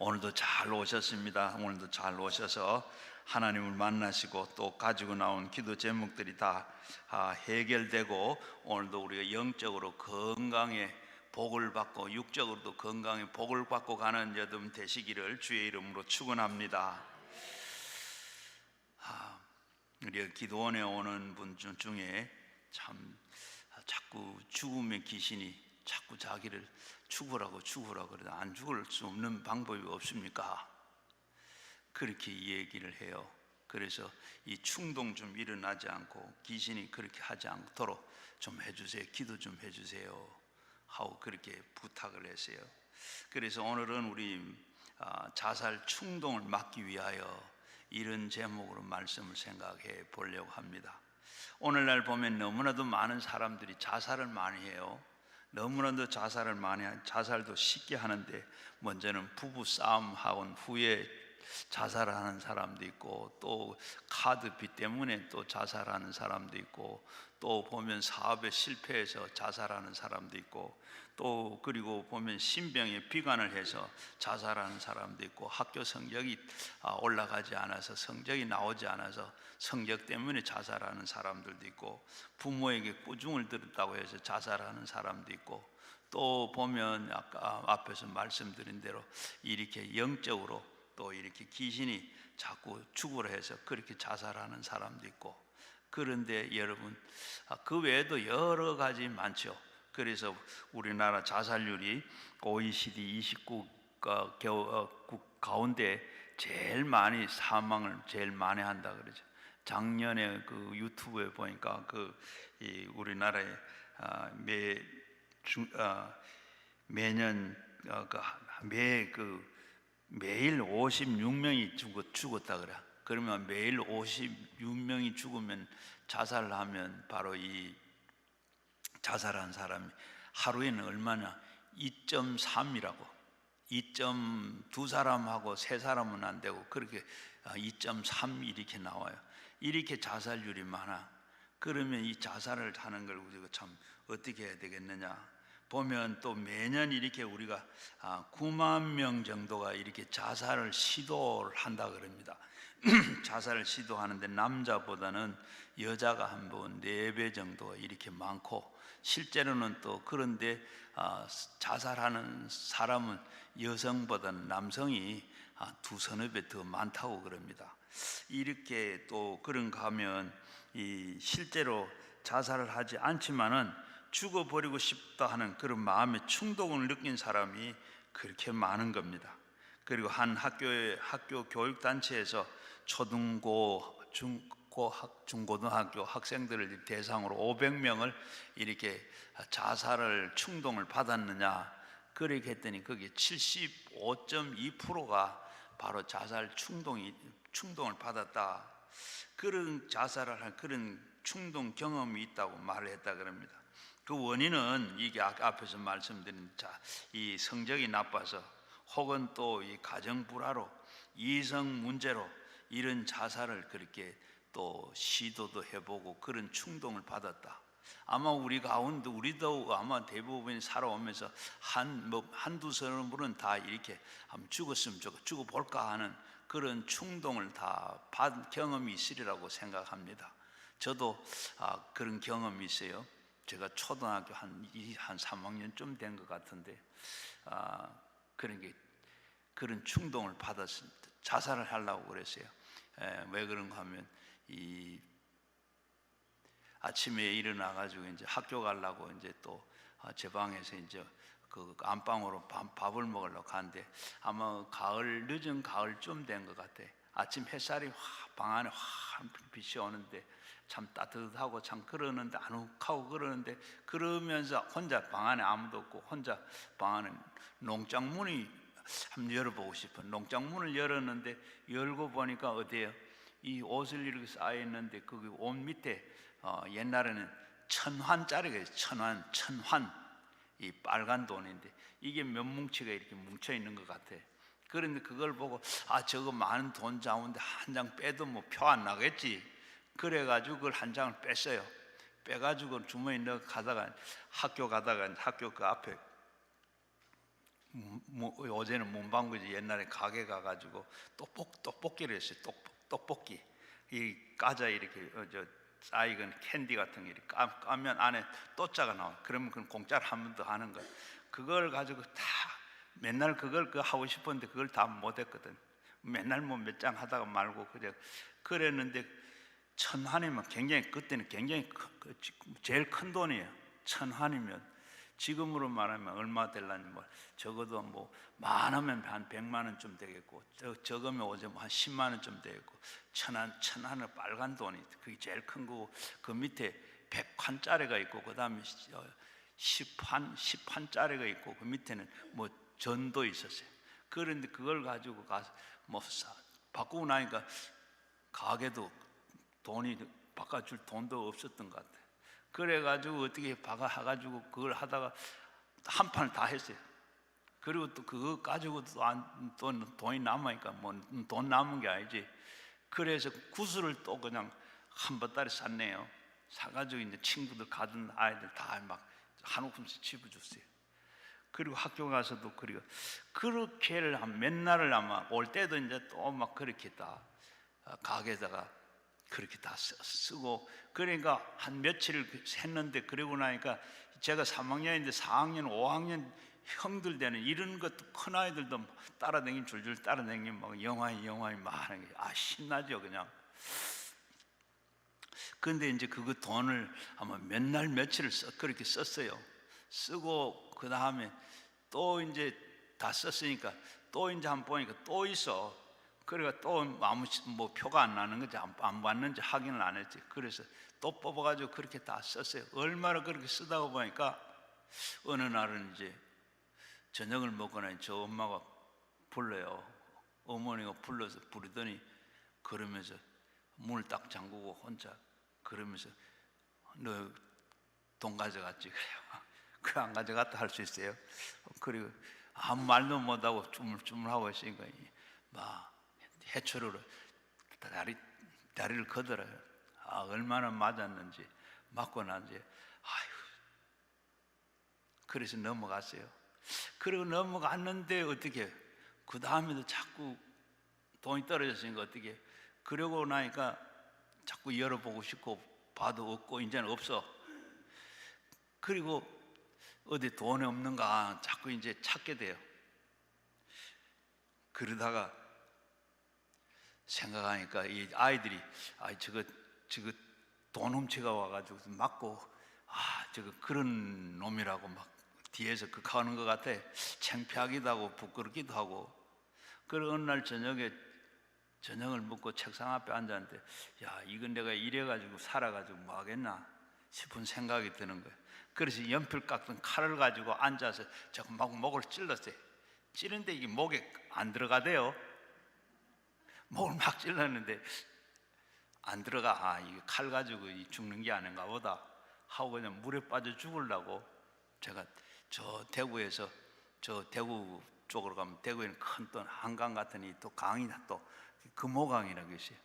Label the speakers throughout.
Speaker 1: 오늘도 잘 오셨습니다. 오늘도 잘 오셔서 하나님을 만나시고 또 가지고 나온 기도 제목들이 다 해결되고 오늘도 우리가 영적으로 건강에 복을 받고 육적으로도 건강에 복을 받고 가는 여러분 되시기를 주의 이름으로 축원합니다. 우리가 기도원에 오는 분 중에 참 자꾸 죽음의 귀신이 자꾸 자기를 죽으라고 그래도 안 죽을 수 없는 방법이 없습니까? 그렇게 얘기를 해요. 그래서 이 충동 좀 일어나지 않고 귀신이 그렇게 하지 않도록 좀 해주세요. 기도 좀 해주세요 하고 그렇게 부탁을 했어요. 그래서 오늘은 우리 자살 충동을 막기 위하여 이런 제목으로 말씀을 생각해 보려고 합니다. 오늘날 보면 너무나도 많은 사람들이 자살을 많이 해요. 너무나도 자살을 많이 자살도 쉽게 하는데 먼저는 부부 싸움하고 후에 자살하는 사람도 있고 또 카드비 때문에 또 자살하는 사람도 있고 또 보면 사업에 실패해서 자살하는 사람도 있고 또 그리고 보면 신병에 비관을 해서 자살하는 사람도 있고 학교 성적이 올라가지 않아서 성적이 나오지 않아서 성적 때문에 자살하는 사람들도 있고 부모에게 꾸중을 들었다고 해서 자살하는 사람도 있고 또 보면 아까 앞에서 말씀드린 대로 이렇게 영적으로 또 이렇게 귀신이 자꾸 죽으라 해서 그렇게 자살하는 사람도 있고 그런데 여러분 그 외에도 여러 가지 많죠. 그래서 우리나라 자살률이 OECD 29국 가운데 제일 많이 사망을 제일 많이 한다 그러죠. 작년에 그 유튜브에 보니까 우리나라에 매년 매일 56명이 죽었다 그래. 그러면 매일 56명이 죽으면 자살을 하면 바로 이 자살한 사람이 하루에는 얼마나 2.3이라고 2.2 사람하고 3 사람은 안 되고 그렇게 2.3 이렇게 나와요. 이렇게 자살률이 많아. 그러면 이 자살을 하는 걸 우리가 참 어떻게 해야 되겠느냐 보면 또 매년 이렇게 우리가 9만 명 정도가 이렇게 자살을 시도를 한다 그럽니다. 자살을 시도하는데 남자보다는 여자가 한 번 4배 정도 이렇게 많고 실제로는 또 그런데 자살하는 사람은 여성보다는 남성이 2-3 배 더 많다고 그럽니다. 이렇게 또 그런가 하면 실제로 자살을 하지 않지만은 죽어버리고 싶다 하는 그런 마음의 충동을 느낀 사람이 그렇게 많은 겁니다. 그리고 한 학교 교육단체에서 초등고, 중고등학교 학생들을 대상으로 500명을 이렇게 자살을 충동을 받았느냐 그렇게 했더니 그게 75.2%가 바로 자살 충동을 받았다. 그런 자살을 한 그런 충동 경험이 있다고 말을 했다 그럽니다. 그 원인은 이게 앞에서 말씀드린 이 성적이 나빠서 혹은 또 이 가정 불화로 이성 문제로 이런 자살을 그렇게 또 시도도 해보고 그런 충동을 받았다. 아마 우리 가운데 우리도 아마 대부분이 살아오면서 한두 사람은 다 이렇게 한번 죽었으면 죽어볼까 하는 그런 충동을 다 받은 경험이 있으리라고 생각합니다. 저도 그런 경험이 있어요. 제가 초등학교 한 3학년쯤 된 것 같은데 그런 충동을 받아서 자살을 하려고 그랬어요. 왜 그런가 하면 아침에 일어나가지고 이제 학교 가려고 이제 또 제 방에서 이제 그 안방으로 밥을 먹으려고 가는데 아마 늦은 가을쯤 된 것 같아. 아침 햇살이 방 안에 빛이 오는데 참 따뜻하고 참 그러는데 아늑하고 그러면서 혼자 방 안에 아무도 없고 혼자 방 안에 농장문이 한번 열어보고 싶어. 농장문을 열었는데 열고 보니까 어때요? 이 옷을 이렇게 쌓여있는데 그 옷 밑에 옛날에는 천환짜리가 있어요. 천환 이 빨간 돈인데 이게 몇 뭉치가 이렇게 뭉쳐있는 것 같아. 그런데 그걸 보고 저거 많은 돈 자운데 한 장 빼도 뭐 표 안 나겠지. 그래가지고 그걸 한 장을 뺐어요. 빼가지고 주머니에 넣어 가다가 학교 그 앞에 어제는 문방구지 옛날에 가게 가가지고 떡볶이를 했어요. 떡볶이 이 과자 이렇게 쌓이건 캔디 같은 게 이렇게 까면 안에 또자가 나와. 그러면 그건 공짜로 한 번 더 하는 거예요. 그걸 가지고 다 맨날 그걸 하고 싶었는데 그걸 다 못했거든. 맨날 뭐 몇 장 하다가 말고 그랬는데 1,000한이면 굉장히, 그때는 굉장히 제일 큰 돈이에요. 1,000한이면 지금으로 말하면 얼마 될라니, 뭐 적어도 뭐 많으면 한 100만 원쯤 되겠고, 적으면 오제 한 10만 원쯤 되겠고, 1,000한은 빨간 돈이 그게 제일 큰 거고, 그 밑에 100한짜리가 있고, 그 다음에 10한짜리가 있고, 그 밑에는 뭐 전도 있었어요. 그런데 그걸 가지고 가서 뭐 바꾸고 나니까 가게도 돈이 바꿔줄 돈도 없었던 것 같아요. 그래가지고 어떻게 해가지고 그걸 하다가 한 판을 다 했어요. 그리고 또 그거 가지고 또 돈이 남으니까 뭐 돈 남은 게 아니지. 그래서 구슬을 또 그냥 한 보따리 샀네요. 사가지고 이제 친구들 가던 아이들 다 막 한 움큼씩 집어줬어요. 그리고 학교 가서도 그렇게를 한 몇 날을 아마 올 때도 이제 또 막 그렇게 다 가게에다가 그렇게 다 쓰고, 그러니까 한 며칠을 했는데, 그러고 나니까 제가 3학년인데 4학년, 5학년 형들 되는 이런 것도 큰 아이들도 따라다니면 줄줄 따라다니면 막 영화이 많은 게 신나죠 그냥. 근데 이제 그거 돈을 아마 몇 날 며칠을 그렇게 썼어요. 쓰고 그 다음에 또 이제 다 썼으니까 또 이제 한번 보니까 또 있어. 그러니까 또 아무 뭐 표가 안 나는 거지, 안 받는지 확인을 안 했지. 그래서 또 뽑아가지고 그렇게 다 썼어요. 얼마나 그렇게 쓰다가 보니까 어느 날은 이제 저녁을 먹거나 저 엄마가 불러요. 어머니가 불러서 부르더니 그러면서 문을 딱 잠그고 혼자 그러면서 너 돈 가져갔지? 그래요. 그 안 가져갔다 할 수 있어요? 그리고 아무 말도 못하고 쭈물쭈물하고 있으니까 막 해초로 다리를 거들어요. 얼마나 맞았는지, 맞고 난지. 아유, 그래서 넘어갔어요. 그리고 넘어갔는데 어떻게, 그 다음에도 자꾸 돈이 떨어졌으니까 어떻게, 그러고 나니까 자꾸 열어보고 싶고 봐도 없고 이제는 없어. 그리고 어디 돈이 없는가 자꾸 이제 찾게 돼요. 그러다가 생각하니까 이 아이들이 저거 돈 훔치가 와가지고 맞고 저거 그런 놈이라고 막 뒤에서 하는 것 같아. 창피하기도 하고 부끄럽기도 하고. 그리고 어느 날 저녁을 먹고 책상 앞에 앉았는데, 야, 이건 내가 이래가지고 살아가지고 뭐 하겠나 싶은 생각이 드는 거예요. 그래서 연필 깎던 칼을 가지고 앉아서 자꾸 막 목을 찔렀어요. 찌른데 이게 목에 안 들어가대요. 목을 막 찔렀는데 안 들어가. 이게 칼 가지고 죽는 게 아닌가 보다 하고 그냥 물에 빠져 죽으려고, 제가 저 대구에서 저 대구 쪽으로 가면 대구에는 큰 또 한강 같은 또 강이 또 금호강이라고 있어요.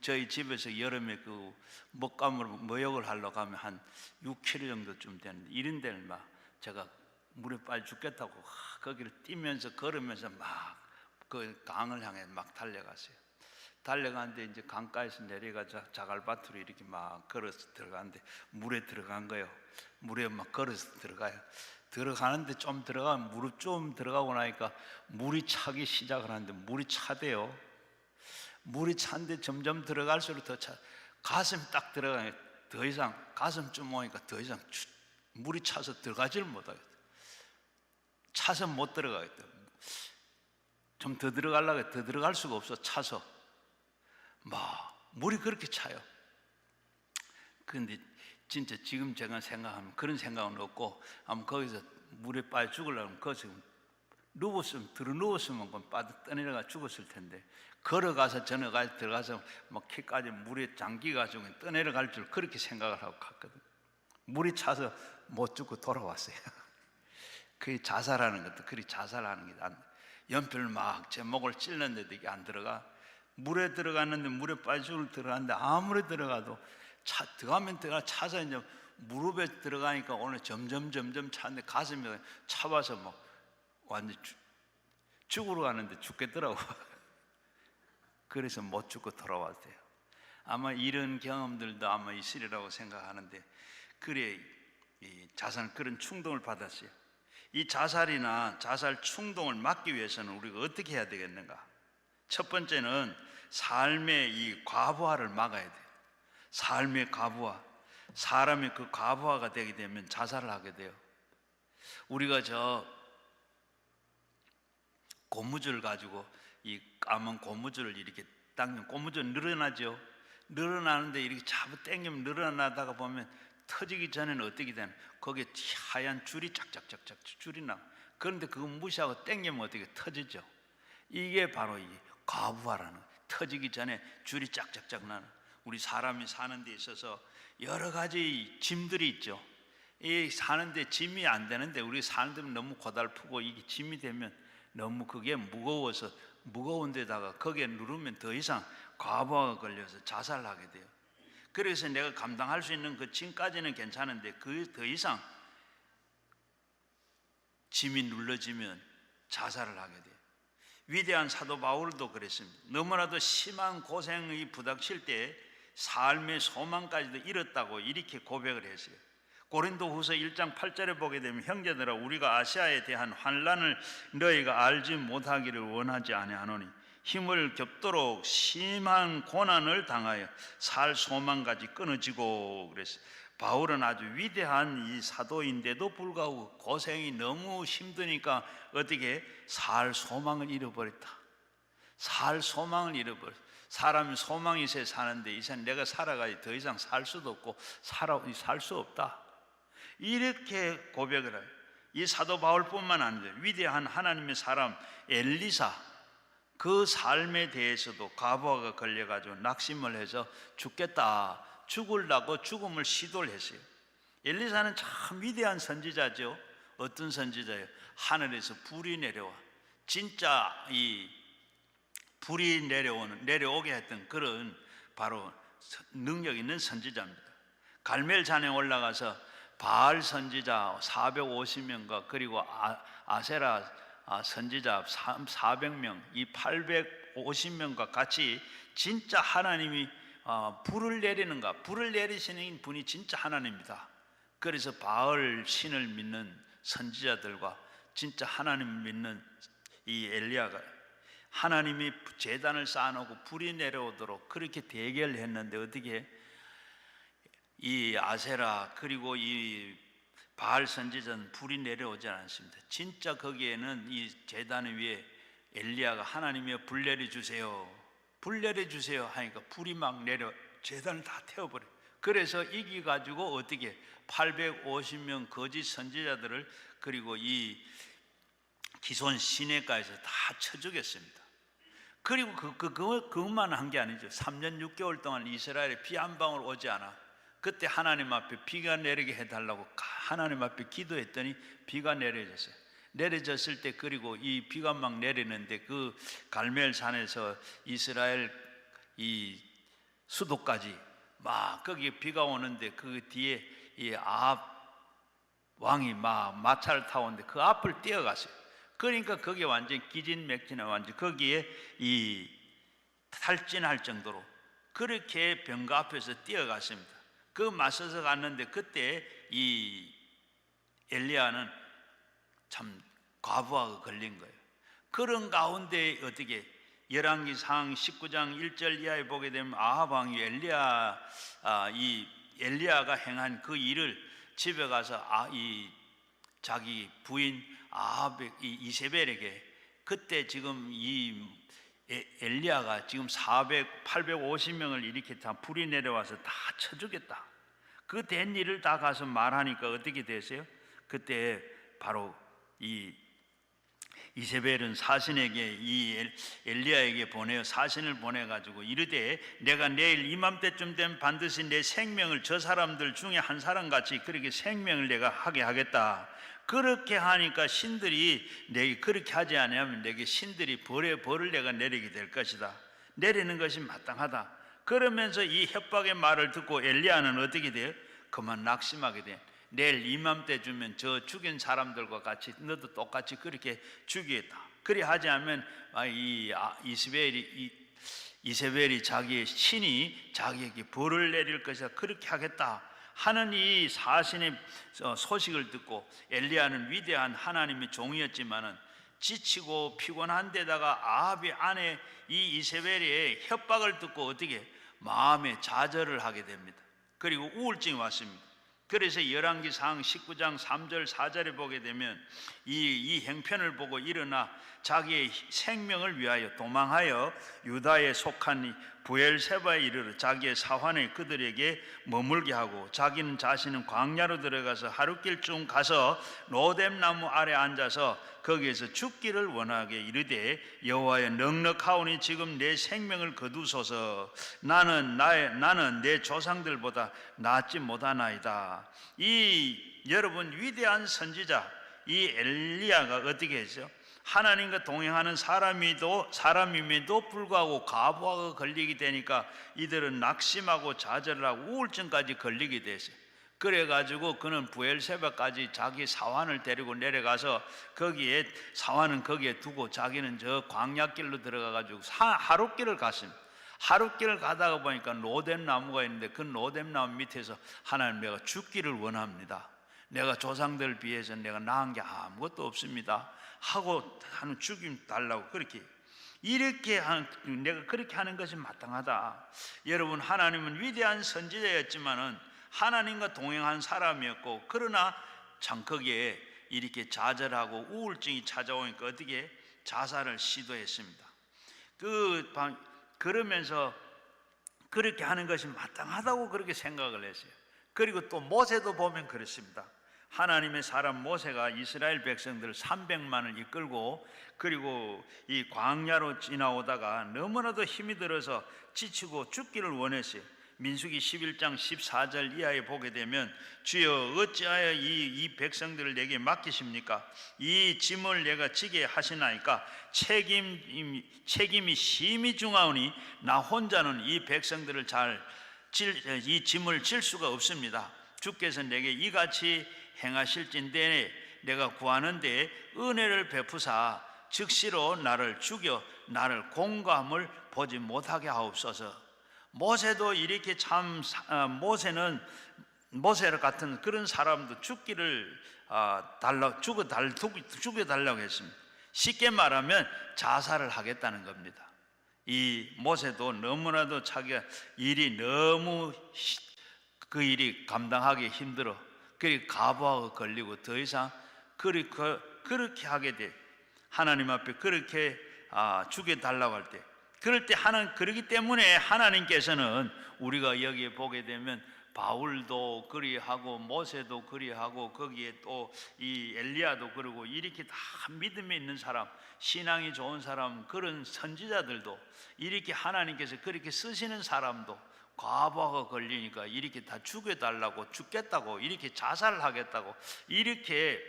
Speaker 1: 저희 집에서 여름에 그 먹감으로 모욕을 하러 가면 한 6km 정도쯤 되는데, 이런 데를 막 제가 물에 빠져 죽겠다고 거기를 뛰면서 걸으면서 막 그 강을 향해 막 달려갔어요. 달려가는데 이제 강가에서 내려가 자갈밭으로 이렇게 막 걸어서 들어가는데 물에 들어간 거예요. 물에 막 걸어서 들어가요. 들어가는데 좀 들어가면 무릎 좀 들어가고 나니까 물이 차기 시작을 하는데 물이 차대요. 물이 찬데 점점 들어갈수록 더 차. 가슴이 딱 들어가니까 더 이상, 가슴쯤 오니까 더 이상 물이 차서 들어가지를 못하겠다. 차서 못 들어가겠다. 좀 더 들어가려고 해도 더 들어갈 수가 없어. 차서 막 물이 그렇게 차요. 그런데 진짜 지금 제가 생각하면 그런 생각은 없고, 아마 거기서 물에 빠져 죽으려면 거기서 들어 누웠으면 빠져 떠내려가 죽었을 텐데, 걸어가서 저녁까지 들어가서 막 키까지 물에 잠기가지고 떠내려갈 줄 그렇게 생각을 하고 갔거든. 물이 차서 못 죽고 돌아왔어요. 그게 자살하는 것도 그리 자살하는 게 연필을 막 제 목을 찔렀는데도 이게 안 들어가. 물에 들어갔는데 물에 빠져 들어갔는데 아무리 들어가도 들어가면 차서 이제 무릎에 들어가니까 오늘 점점 차는데 가슴이 차와서 막 완전 죽으러 가는데 죽겠더라고. 그래서 못 죽고 돌아왔대요. 아마 이런 경험들도 아마 있으리라고 생각하는데, 그래 이 자살 그런 충동을 받았어요. 이 자살이나 자살 충동을 막기 위해서는 우리가 어떻게 해야 되겠는가? 첫 번째는 삶의 이 과부하를 막아야 돼요. 삶의 과부하. 사람이 그 과부하가 되게 되면 자살을 하게 돼요. 우리가 저 고무줄 가지고 이 까만 고무줄을 이렇게 당기면 고무줄 늘어나죠. 늘어나는데 이렇게 잡아 당기면 늘어나다가 보면 터지기 전에는 어떻게 되나? 거기에 하얀 줄이 짝짝짝짝 줄이 나. 그런데 그거 무시하고 당기면 어떻게 터지죠? 이게 바로 이 과부하라는, 터지기 전에 줄이 짝짝짝 나는. 우리 사람이 사는 데 있어서 여러 가지 짐들이 있죠. 이 사는데 짐이 안 되는데 우리 사는 데는 너무 고달프고 이게 짐이 되면 너무 그게 무거워서, 무거운 데다가 거기에 누르면 더 이상 과부하가 걸려서 자살하게 돼요. 그래서 내가 감당할 수 있는 그 짐까지는 괜찮은데 그 더 이상 짐이 눌러지면 자살을 하게 돼요. 위대한 사도 바울도 그랬습니다. 너무나도 심한 고생이 부닥칠 때 삶의 소망까지도 잃었다고 이렇게 고백을 했어요. 고린도후서 1장 8절에 보게 되면, 형제들아 우리가 아시아에 대한 환난을 너희가 알지 못하기를 원하지 아니하노니 힘을 겹도록 심한 고난을 당하여 살 소망까지 끊어지고. 그랬어요. 바울은 아주 위대한 이 사도인데도 불구하고 고생이 너무 힘드니까 어떻게 살 소망을 잃어버렸다. 살 소망을 잃어버렸다. 사람이 소망이 있어야 사는데 이제 내가 살아가지 더 이상 살 수도 없고 살 수 없다, 이렇게 고백을 해요. 이 사도 바울뿐만 아니라 위대한 하나님의 사람 엘리사, 그 삶에 대해서도 과부하가 걸려가지고 낙심을 해서 죽겠다, 죽으려고 죽음을 시도를 했어요. 엘리사는 참 위대한 선지자죠. 어떤 선지자예요? 하늘에서 불이 내려와 진짜 이 불이 내려오게 했던 그런 바로 능력 있는 선지자입니다. 갈멜산에 올라가서 바알 선지자 450명과 그리고 아세라 선지자 400명, 이 850명과 같이 진짜 하나님이 불을 내리는가, 불을 내리시는 분이 진짜 하나님입니다. 그래서 바알 신을 믿는 선지자들과 진짜 하나님 믿는 이 엘리야가 하나님이 제단을 쌓아놓고 불이 내려오도록 그렇게 대결을 했는데, 어떻게 이 아세라 그리고 이 바알 선지자는 불이 내려오지 않았습니다. 진짜 거기에는 이 제단 위에 엘리야가 하나님이여 불 내려주세요, 불 내려주세요 하니까 불이 막 내려 제단을 다 태워버려요. 그래서 이기가지고 어떻게 850명 거짓 선지자들을 그리고 이 기손 시내가에서 다 쳐 죽였습니다. 그리고 그것만 한 게 아니죠. 3년 6개월 동안 이스라엘에 비 한 방울 오지 않아. 그때 하나님 앞에 비가 내리게 해달라고 하나님 앞에 기도했더니 비가 내려졌어요. 내려졌을 때, 그리고 이 비가 막 내리는데 그 갈멜산에서 이스라엘 이 수도까지 막 거기에 비가 오는데 그 뒤에 이 아합 왕이 막 마차를 타고 오는데 그 앞을 뛰어갔어요. 그러니까 거기에 완전 기진맥진해, 완전 거기에 이 탈진할 정도로 그렇게 병거 앞에서 뛰어갔습니다. 그 맞서서 갔는데 그때 이 엘리야는 참 과부하가 걸린 거예요. 그런 가운데 어떻게 열왕기상 19장 1절 이하에 보게 되면 아합 왕이 이 엘리야가 행한 그 일을 집에 가서 이 자기 부인 아합의 이세벨에게, 그때 지금 이 엘리야가 지금 850명을 이렇게 다 불이 내려와서 다 쳐주겠다, 그 된 일을 다 가서 말하니까 어떻게 되세요? 그때 바로 이 이세벨은 사신에게 이 엘리야에게 보내어 사신을 보내가지고 이르되 내가 내일 이맘때쯤 되면 반드시 내 생명을 저 사람들 중에 한 사람같이 그렇게 생명을 내가 하게 하겠다. 그렇게 하니까 신들이 내게 그렇게 하지 않으면 내게 신들이 벌을 내가 내리게 될 것이다. 내리는 것이 마땅하다. 그러면서 이 협박의 말을 듣고 엘리야는 어떻게 돼요? 그만 낙심하게 돼. 내일 이맘때 주면 저 죽인 사람들과 같이 너도 똑같이 그렇게 죽이겠다. 그리 하지 않으면 이세벨이 자기의 신이 자기에게 벌을 내릴 것이다. 그렇게 하겠다 하는 이 사신의 소식을 듣고 엘리야는 위대한 하나님의 종이었지만은 지치고 피곤한 데다가 아합의 아내 이 이세벨의 협박을 듣고 어떻게 마음에 좌절을 하게 됩니다. 그리고 우울증이 왔습니다. 그래서 열왕기상 19장 3절 4절에 보게 되면 이 형편을 보고 일어나 자기의 생명을 위하여 도망하여 유다에 속한 부엘세바에 이르러 자기의 사환을 그들에게 머물게 하고 자기는 자신은 광야로 들어가서 하룻길쯤 가서 로뎀나무 아래 앉아서 거기에서 죽기를 원하게 이르되 여호와여 넉넉하오니 지금 내 생명을 거두소서. 나는 내 조상들보다 낫지 못하나이다. 이 여러분 위대한 선지자 이 엘리야가 어떻게 했죠? 하나님과 동행하는 사람임에도 불구하고 과부하가 걸리게 되니까 이들은 낙심하고 좌절을 하고 우울증까지 걸리게 됐어요. 그래가지고 그는 부엘세바까지 자기 사환을 데리고 내려가서 거기에 사환은 거기에 두고 자기는 저 광야길로 들어가가지고 하룻길을 갔습니다. 하룻길을 가다가 보니까 로뎀나무가 있는데 그 로뎀나무 밑에서 하나님 내가 죽기를 원합니다. 내가 조상들을 비해서 내가 나은 게 아무것도 없습니다 하고 하는 죽임 달라고 내가 그렇게 하는 것이 마땅하다. 여러분 하나님은 위대한 선지자였지만은 하나님과 동행한 사람이었고 그러나 참 거기에 이렇게 좌절하고 우울증이 찾아오니까 어떻게 자살을 시도했습니다. 그러면서 그렇게 하는 것이 마땅하다고 그렇게 생각을 했어요. 그리고 또 모세도 보면 그렇습니다. 하나님의 사람 모세가 이스라엘 백성들 300만을 이끌고 그리고 이 광야로 지나오다가 너무나도 힘이 들어서 지치고 죽기를 원했어요. 민수기 11장 14절 이하에 보게 되면 주여 어찌하여 이 백성들을 내게 맡기십니까? 이 짐을 내가 지게 하시나이까? 책임이 심히 중하오니 나 혼자는 이 백성들을 이 짐을 질 수가 없습니다. 주께서 내게 이같이 행하실진대 내가 구하는데 은혜를 베푸사 즉시로 나를 죽여 나를 공감을 보지 못하게 하옵소서. 모세도 이렇게 모세 같은 그런 사람도 죽기를 죽여달라고 했습니다. 쉽게 말하면 자살을 하겠다는 겁니다. 이 모세도 너무나도 자기가 그 일이 감당하기 힘들어 그리고 과부하가 걸리고 더 이상 그렇게 하게 돼 하나님 앞에 그렇게 죽여달라고 할 때 그럴 때 그러기 때문에 하나님께서는 우리가 여기에 보게 되면 바울도 그리하고 모세도 그리하고 거기에 또 이 엘리야도 그러고 이렇게 다 믿음에 있는 사람 신앙이 좋은 사람 그런 선지자들도 이렇게 하나님께서 그렇게 쓰시는 사람도 과부하가 걸리니까 이렇게 다 죽여달라고 죽겠다고 이렇게 자살을 하겠다고 이렇게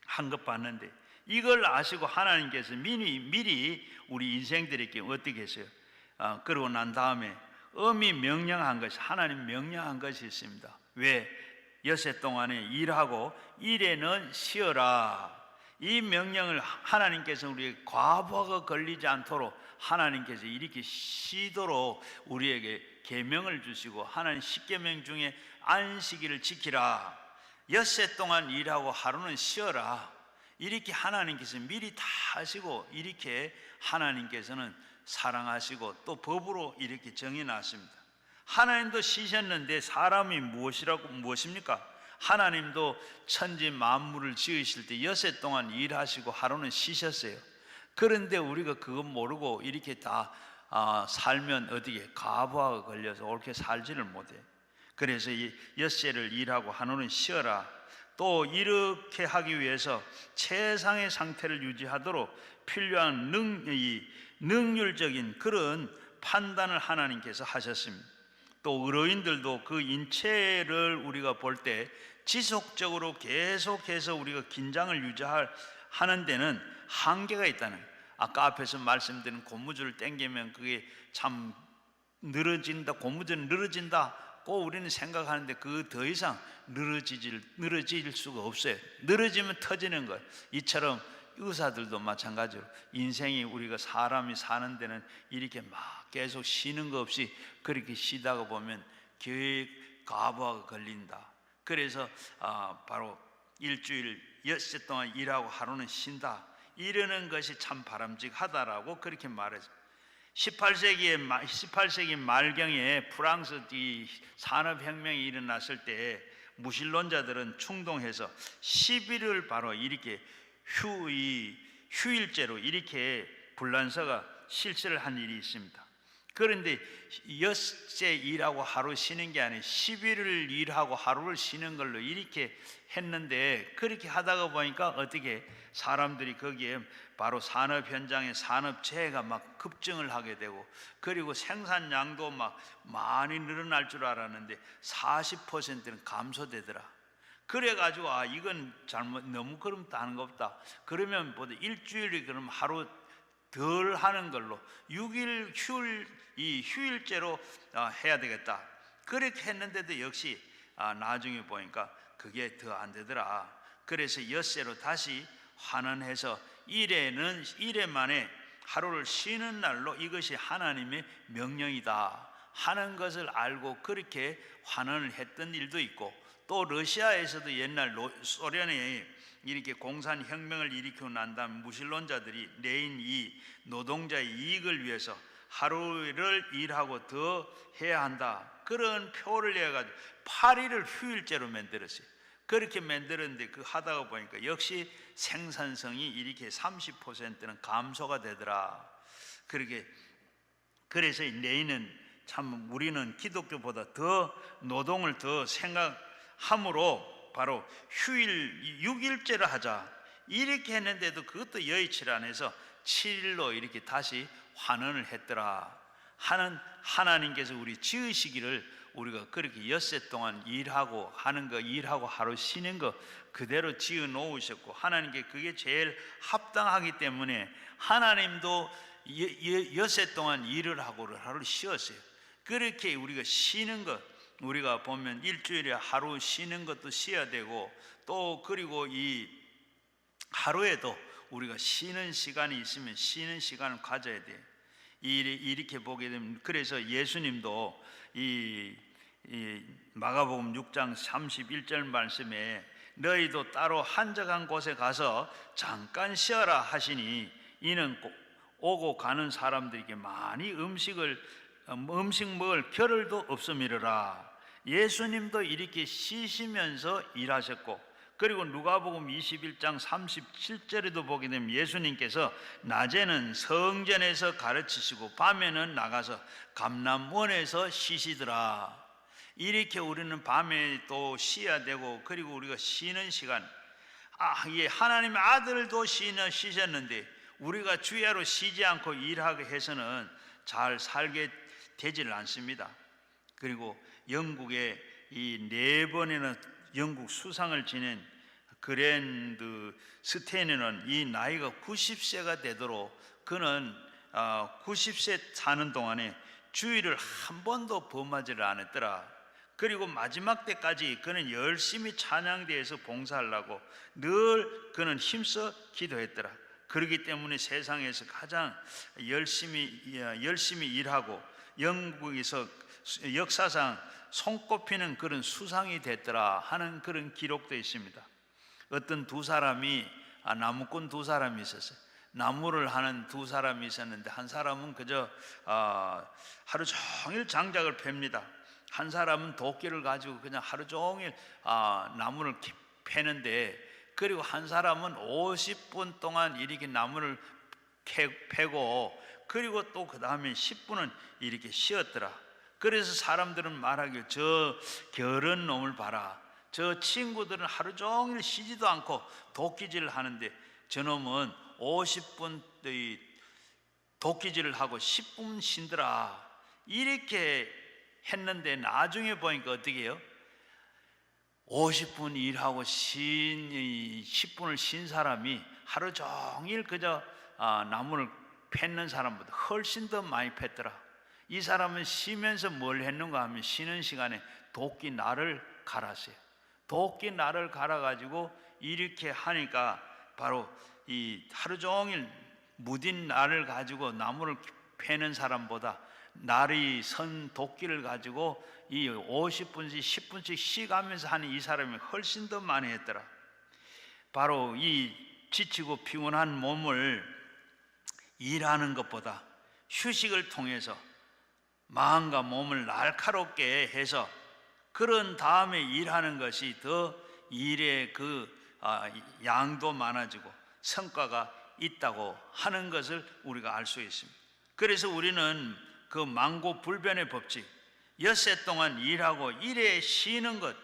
Speaker 1: 한 것 봤는데 이걸 아시고 하나님께서 미리 우리 인생들에게 어떻게 했어요? 그러고 난 다음에 엄히 명령한 것이 하나님 명령한 것이 있습니다. 왜? 엿새 동안에 일하고 일에는 쉬어라. 이 명령을 하나님께서 우리에게 과부하가 걸리지 않도록 하나님께서 이렇게 쉬도록 우리에게 계명을 주시고 하나님 십계명 중에 안식일을 지키라. 엿새 동안 일하고 하루는 쉬어라. 이렇게 하나님께서 미리 다 하시고 이렇게 하나님께서는 사랑하시고 또 법으로 이렇게 정해놨습니다. 하나님도 쉬셨는데 사람이 무엇입니까? 하나님도 천지 만물을 지으실 때 엿새 동안 일하시고 하루는 쉬셨어요. 그런데 우리가 그거 모르고 이렇게 다 살면 어떻게 과부하가 걸려서 옳게 살지를 못해. 그래서 이 엿새를 일하고 하루는 쉬어라. 또 이렇게 하기 위해서 최상의 상태를 유지하도록 필요한 능률적인 그런 판단을 하나님께서 하셨습니다. 또 의료인들도 그 인체를 우리가 볼 때 지속적으로 계속해서 우리가 긴장을 유지하는 데는 한계가 있다는 거예요. 아까 앞에서 말씀드린 고무줄을 당기면 그게 참 늘어진다, 고무줄은 늘어진다 우리는 생각하는데 그 더 이상 늘어질 수가 없어요. 늘어지면 터지는 거예요. 이처럼 의사들도 마찬가지로 인생이 우리가 사람이 사는 데는 이렇게 막 계속 쉬는 거 없이 그렇게 쉬다가 보면 계획 과부하가 걸린다. 그래서 바로 일주일 엿새 동안 일하고 하루는 쉰다, 이러는 것이 참 바람직하다라고 그렇게 말했습니다. 18세기 말경에 프랑스 이 산업혁명이 일어났을 때 무신론자들은 충동해서 10일을 바로 이렇게 휴일제로 이렇게 불란서가 실시를 한 일이 있습니다. 그런데 엿새 일하고 하루 쉬는 게 아니라 10일을 일하고 하루를 쉬는 걸로 이렇게 했는데, 그렇게 하다가 보니까 어떻게 사람들이 거기에 바로 산업 현장에 산업재해가 막 급증을 하게 되고, 그리고 생산량도 막 많이 늘어날 줄 알았는데 40%는 감소되더라. 그래가지고 이건 잘못, 너무 그럼 다는 거 없다. 그러면 보다 일주일이 그럼 하루 덜 하는 걸로 6일 휴일제로 해야 되겠다. 그렇게 했는데도 역시 나중에 보니까 그게 더 안 되더라. 그래서 엿새로 다시 환원해서 1회 만에 하루를 쉬는 날로 이것이 하나님의 명령이다 하는 것을 알고 그렇게 환원을 했던 일도 있고, 또 러시아에서도 옛날 소련에 이렇게 공산혁명을 일으키고 난 다음 무신론자들이 내인 이 노동자의 이익을 위해서 하루를 일하고 더 해야 한다, 그런 표를 내가지고 8일을 휴일제로 만들었어요. 그렇게 만들었는데 그 하다가 보니까 역시 생산성이 이렇게 30%는 감소가 되더라. 그래서 내인은 참 우리는 기독교보다 더 노동을 더 생각함으로 바로 휴일 6일제를 하자 이렇게 했는데도 그것도 여의치 않아서 7일로 이렇게 다시 환원을 했더라 하는, 하나님께서 우리 지으시기를 우리가 그렇게 엿새 동안 일하고 하는 거, 일하고 하루 쉬는 거 그대로 지어 놓으셨고, 하나님께 그게 제일 합당하기 때문에 하나님도 엿새 동안 일을 하고 하루 쉬었어요. 그렇게 우리가 쉬는 것, 우리가 보면 일주일에 하루 쉬는 것도 쉬어야 되고, 또 그리고 이 하루에도 우리가 쉬는 시간이 있으면 쉬는 시간을 가져야 돼요. 이렇게 보게 되면, 그래서 예수님도 이 마가복음 6장 31절 말씀에 너희도 따로 한적한 곳에 가서 잠깐 쉬어라 하시니, 이는 오고 가는 사람들에게 많이 음식 먹을 겨를도 없음이러라. 예수님도 이렇게 쉬시면서 일하셨고, 그리고 누가복음 21장 37절에도 보게 되면 예수님께서 낮에는 성전에서 가르치시고 밤에는 나가서 감람원에서 쉬시더라. 이렇게 우리는 밤에 또 쉬어야 되고, 그리고 우리가 쉬는 시간, 하나님의 아들도 쉬셨는데 우리가 주야로 쉬지 않고 일하게 해서는 잘 살게 되질 않습니다. 그리고 영국의 이 4번이나 영국 수상을 지낸 그랜드 스테이너는 이 나이가 90세가 되도록 그는 90세 사는 동안에 주일을 한 번도 범하지를 않았더라. 그리고 마지막 때까지 그는 열심히 찬양대에서 봉사하려고 늘 그는 힘써 기도했더라. 그렇기 때문에 세상에서 가장 열심히 일하고 영국에서 역사상 손꼽히는 그런 수상이 됐더라 하는 그런 기록도 있습니다. 어떤 두 사람이 나무꾼 두 사람이 있었어요. 나무를 하는 두 사람이 있었는데, 한 사람은 그저 하루 종일 장작을 팹니다. 한 사람은 도끼를 가지고 그냥 하루 종일 나무를 패는데, 그리고 한 사람은 50분 동안 이렇게 나무를 패고, 그리고 또 그 다음에 10분은 이렇게 쉬었더라. 그래서 사람들은 말하길, 저 게으른 놈을 봐라. 저 친구들은 하루 종일 쉬지도 않고 도끼질을 하는데 저놈은 50분 도끼질을 하고 10분 쉰더라. 이렇게 했는데 나중에 보니까 어떻게 해요? 50분 일하고 10분을 쉰 사람이 하루 종일 그저 나무를 팼는 사람보다 훨씬 더 많이 팼더라. 이 사람은 쉬면서 뭘 했는가 하면 쉬는 시간에 도끼 날을 갈았어요. 도끼 날을 갈아가지고 이렇게 하니까 바로 이 하루 종일 무딘 날을 가지고 나무를 패는 사람보다 날이 선 도끼를 가지고 이 50분씩 10분씩 쉬가면서 하는 이 사람이 훨씬 더 많이 했더라. 바로 이 지치고 피곤한 몸을 일하는 것보다 휴식을 통해서 마음과 몸을 날카롭게 해서 그런 다음에 일하는 것이 더 일의 양도 많아지고 성과가 있다고 하는 것을 우리가 알 수 있습니다. 그래서 우리는 그 만고불변의 법칙, 엿새 동안 일하고 일에 쉬는 것,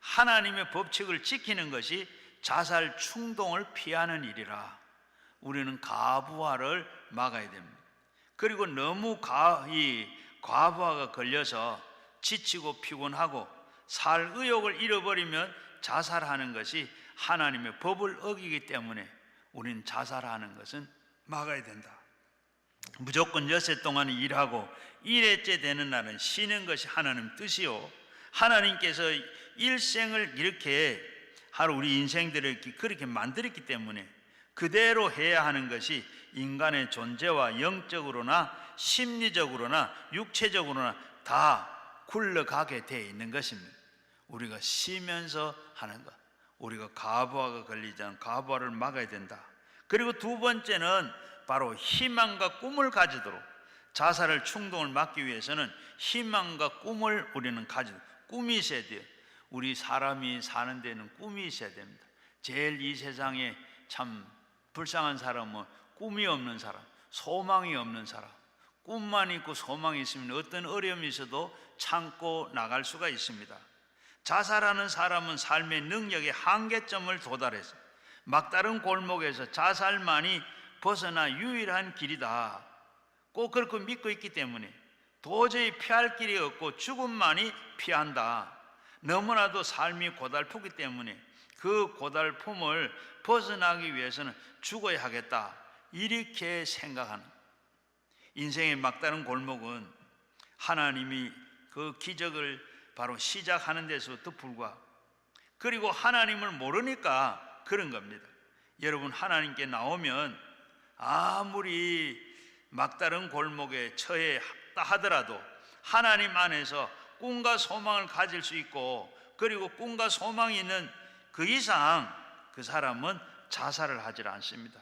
Speaker 1: 하나님의 법칙을 지키는 것이 자살 충동을 피하는 일이라 우리는 가부화를 막아야 됩니다. 그리고 너무 과부하가 걸려서 지치고 피곤하고 살 의욕을 잃어버리면 자살하는 것이 하나님의 법을 어기기 때문에 우리는 자살하는 것은 막아야 된다. 무조건 엿새 동안 일하고 일회째 되는 날은 쉬는 것이 하나님 뜻이요, 하나님께서 일생을 이렇게 하루 우리 인생들을 그렇게 만들었기 때문에 그대로 해야 하는 것이 인간의 존재와 영적으로나 심리적으로나 육체적으로나 다 굴러가게 되어 있는 것입니다. 우리가 쉬면서 하는 것, 우리가 과부하가 걸리지 않은 과부하를 막아야 된다. 그리고 두 번째는 바로 희망과 꿈을 가지도록, 자살을 충동을 막기 위해서는 희망과 꿈을 우리는 가지도록, 꿈이 있어야 돼요. 우리 사람이 사는 데는 꿈이 있어야 됩니다. 제일 이 세상에 참 불쌍한 사람은 꿈이 없는 사람, 소망이 없는 사람. 꿈만 있고 소망이 있으면 어떤 어려움이 있어도 참고 나갈 수가 있습니다. 자살하는 사람은 삶의 능력의 한계점을 도달해서 막다른 골목에서 자살만이 벗어나 유일한 길이다, 꼭 그렇게 믿고 있기 때문에 도저히 피할 길이 없고 죽음만이 피한다. 너무나도 삶이 고달프기 때문에 그 고달픔을 벗어나기 위해서는 죽어야 하겠다, 이렇게 생각하는 인생의 막다른 골목은 하나님이 그 기적을 바로 시작하는 데서부터 불구하고, 그리고 하나님을 모르니까 그런 겁니다. 여러분, 하나님께 나오면 아무리 막다른 골목에 처했다 하더라도 하나님 안에서 꿈과 소망을 가질 수 있고, 그리고 꿈과 소망이 있는 그 이상 그 사람은 자살을 하지 않습니다.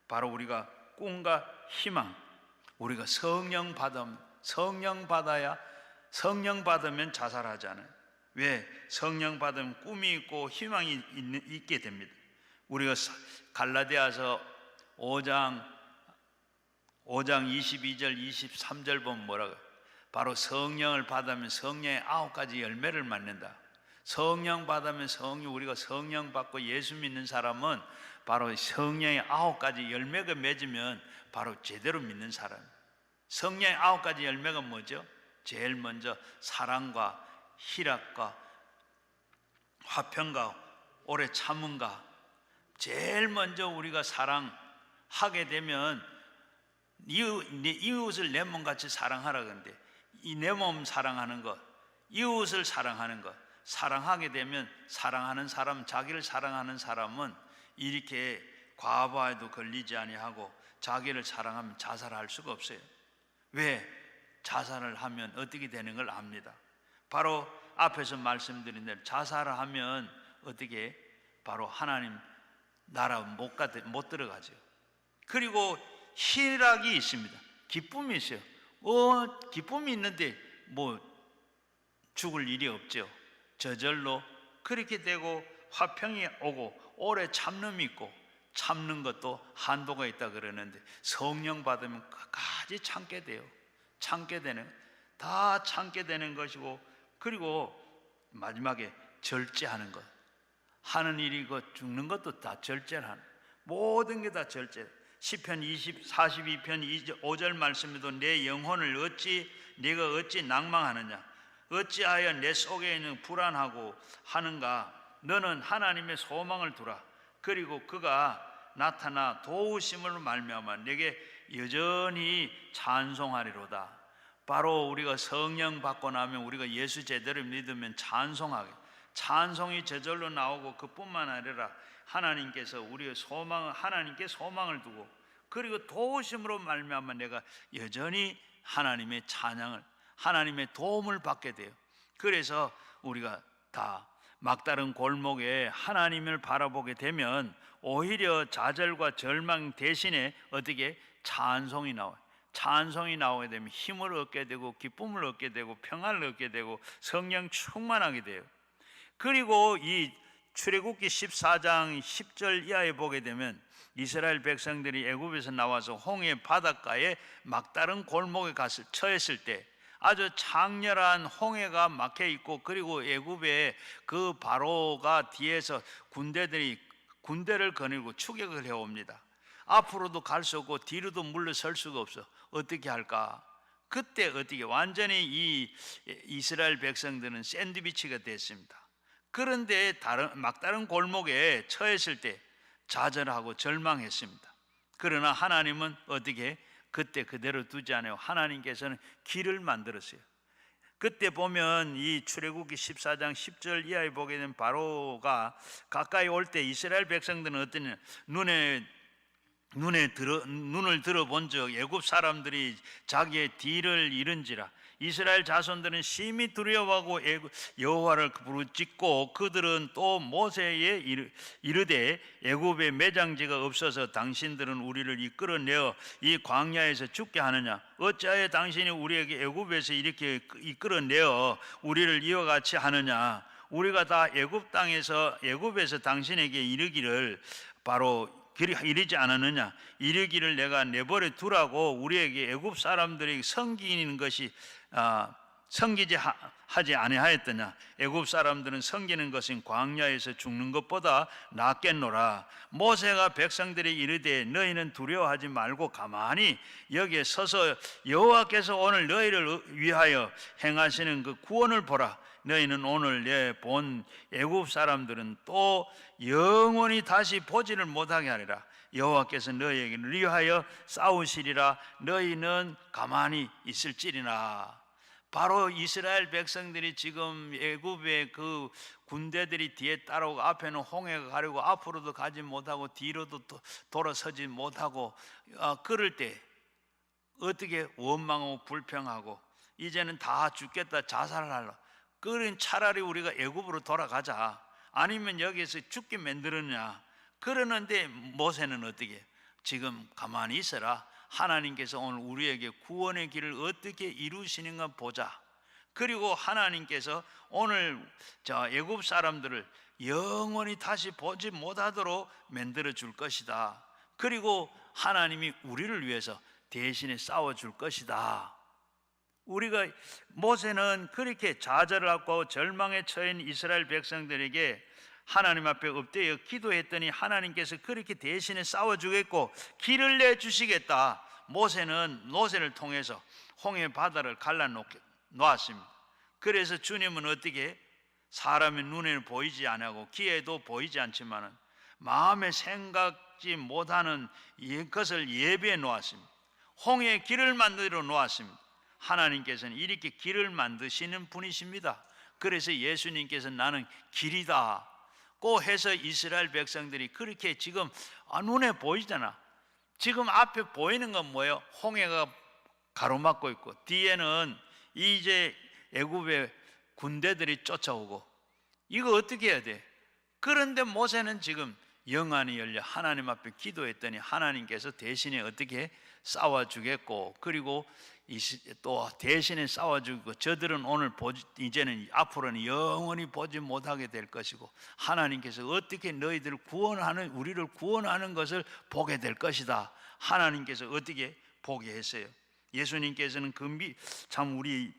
Speaker 1: 바로 우리가 꿈과 희망, 우리가 성령 받으면 자살하지 않아요. 왜? 성령 받으면 꿈이 있고 희망이 있게 됩니다. 우리가 갈라디아서 5장 22절 23절 보면 뭐라고요? 바로 성령을 받으면 성령의 9가지 열매를 맺는다. 성령 받으면 우리가 성령 받고 예수 믿는 사람은 바로 성령의 9가지 열매가 맺으면 바로 제대로 믿는 사람. 성령의 9가지 열매가 뭐죠? 제일 먼저 사랑과 희락과 화평과 오래 참음과, 제일 먼저 우리가 사랑하게 되면 이웃을 내 몸같이 사랑하라. 그런데 이 내 몸 사랑하는 것, 이웃을 사랑하는 것, 사랑하게 되면 사랑하는 사람, 자기를 사랑하는 사람은 이렇게 과부하에도 걸리지 아니하고 자기를 사랑하면 자살할 수가 없어요. 왜? 자살을 하면 어떻게 되는 걸 압니다. 바로 앞에서 말씀드린 대로 자살을 하면 어떻게 바로 하나님 나라 못 들어가죠. 그리고 희락이 있습니다. 기쁨이 있어요. 기쁨이 있는데 뭐 죽을 일이 없죠. 저절로 그렇게 되고 화평이 오고 오래 참음이 있고, 참는 것도 한도가 있다 그러는데 성령 받으면 끝까지 참게 돼요. 다 참게 되는 것이고, 그리고 마지막에 절제하는 것, 하는 일이고 죽는 것도 다 절제를 하는, 모든 게 다 절제. 시편 42편 5절 말씀에도 내 영혼을 네가 어찌 낭망하느냐, 어찌하여 내 속에 있는 불안하고 하는가. 너는 하나님의 소망을 두라. 그리고 그가 나타나 도우심을 말미암아 내게 여전히 찬송하리로다. 바로 우리가 성령 받고 나면 우리가 예수 제대로 믿으면 찬송이 저절로 나오고, 그뿐만 아니라 하나님께서 우리의 하나님께 소망을 두고, 그리고 도우심으로 말미암아 내가 여전히 하나님의 찬양을, 하나님의 도움을 받게 돼요. 그래서 우리가 다 막다른 골목에 하나님을 바라보게 되면 오히려 좌절과 절망 대신에 어떻게 찬송이 나와요. 찬송이 나오게 되면 힘을 얻게 되고, 기쁨을 얻게 되고, 평안을 얻게 되고, 성령 충만하게 돼요. 그리고 이 출애굽기 14장 10절 이하에 보게 되면 이스라엘 백성들이 애굽에서 나와서 홍해 바닷가에 막다른 골목에 처했을 때 아주 장렬한 홍해가 막혀 있고, 그리고 애굽의 그 바로가 뒤에서 군대를 거느리고 추격을 해옵니다. 앞으로도 갈 수 없고 뒤로도 물러설 수가 없어. 어떻게 할까? 그때 어떻게 완전히 이 이스라엘 백성들은 샌드위치가 됐습니다. 그런데 막다른 골목에 처했을 때 좌절하고 절망했습니다. 그러나 하나님은 어떻게 그때 그대로 두지 않아요. 하나님께서는 길을 만들었어요. 그때 보면 이 출애굽기 14장 10절 이하에 보게 되면 바로가 가까이 올 때 이스라엘 백성들은 어떠냐, 눈을 들어본 적 애굽 사람들이 자기의 뒤를 잃은지라 이스라엘 자손들은 심히 두려워하고 여호와를 부르짖고, 그들은 또 모세에 이르되 애굽에 매장지가 없어서 당신들은 우리를 이끌어내어 이 광야에서 죽게 하느냐? 어찌하여 당신이 우리에게 애굽에서 이렇게 이끌어내어 우리를 이와 같이 하느냐? 우리가 다 애굽에서 당신에게 이르기를 바로 이르지 않았느냐? 이르기를 내가 내버려 두라고 우리에게 애굽 사람들이 섬기는 것이 섬기지 하지 아니하였더냐? 애굽 사람들은 섬기는 것은 광야에서 죽는 것보다 낫겠노라. 모세가 백성들이 이르되 너희는 두려워하지 말고 가만히 여기에 서서 여호와께서 오늘 너희를 위하여 행하시는 그 구원을 보라. 너희는 오늘 내 본 애굽 사람들은 또 영원히 다시 보지를 못하게 하리라. 여호와께서 너희에게 위하여 싸우시리라. 너희는 가만히 있을지니라. 바로 이스라엘 백성들이 지금 애굽의 그 군대들이 뒤에 따라오고 앞에는 홍해가 가리고 앞으로도 가지 못하고 뒤로도 돌아서지 못하고 그럴 때 어떻게 원망하고 불평하고 이제는 다 죽겠다 자살하려, 그런 차라리 우리가 애굽으로 돌아가자, 아니면 여기서 죽게 만들었냐 그러는데 모세는 어떻게 지금 가만히 있어라. 하나님께서 오늘 우리에게 구원의 길을 어떻게 이루시는가 보자. 그리고 하나님께서 오늘 애굽 사람들을 영원히 다시 보지 못하도록 만들어 줄 것이다. 그리고 하나님이 우리를 위해서 대신에 싸워 줄 것이다. 우리가 모세는 그렇게 좌절을 하고 절망에 처한 이스라엘 백성들에게 하나님 앞에 엎드려 기도했더니 하나님께서 그렇게 대신에 싸워주겠고 길을 내주시겠다. 모세를 통해서 홍해 바다를 갈라놓았습니다. 그래서 주님은 어떻게 사람의 눈에는 보이지 않고 귀에도 보이지 않지만 마음에 생각지 못하는 것을 예비해 놓았습니다. 홍해의 길을 만들어 놓았습니다. 하나님께서는 이렇게 길을 만드시는 분이십니다. 그래서 예수님께서 나는 길이다 고 해서 이스라엘 백성들이 그렇게 지금 눈에 보이잖아. 지금 앞에 보이는 건 뭐예요? 홍해가 가로막고 있고 뒤에는 이제 애굽의 군대들이 쫓아오고, 이거 어떻게 해야 돼? 그런데 모세는 지금 영안이 열려 하나님 앞에 기도했더니 하나님께서 대신에 어떻게 싸워주겠고, 그리고 또 대신에 싸워주고, 저들은 오늘 이제는 앞으로는 영원히 보지 못하게 될 것이고 하나님께서 어떻게 너희들을 우리를 구원하는 것을 보게 될 것이다. 하나님께서 어떻게 보게 했어요? 예수님께서는 참 우리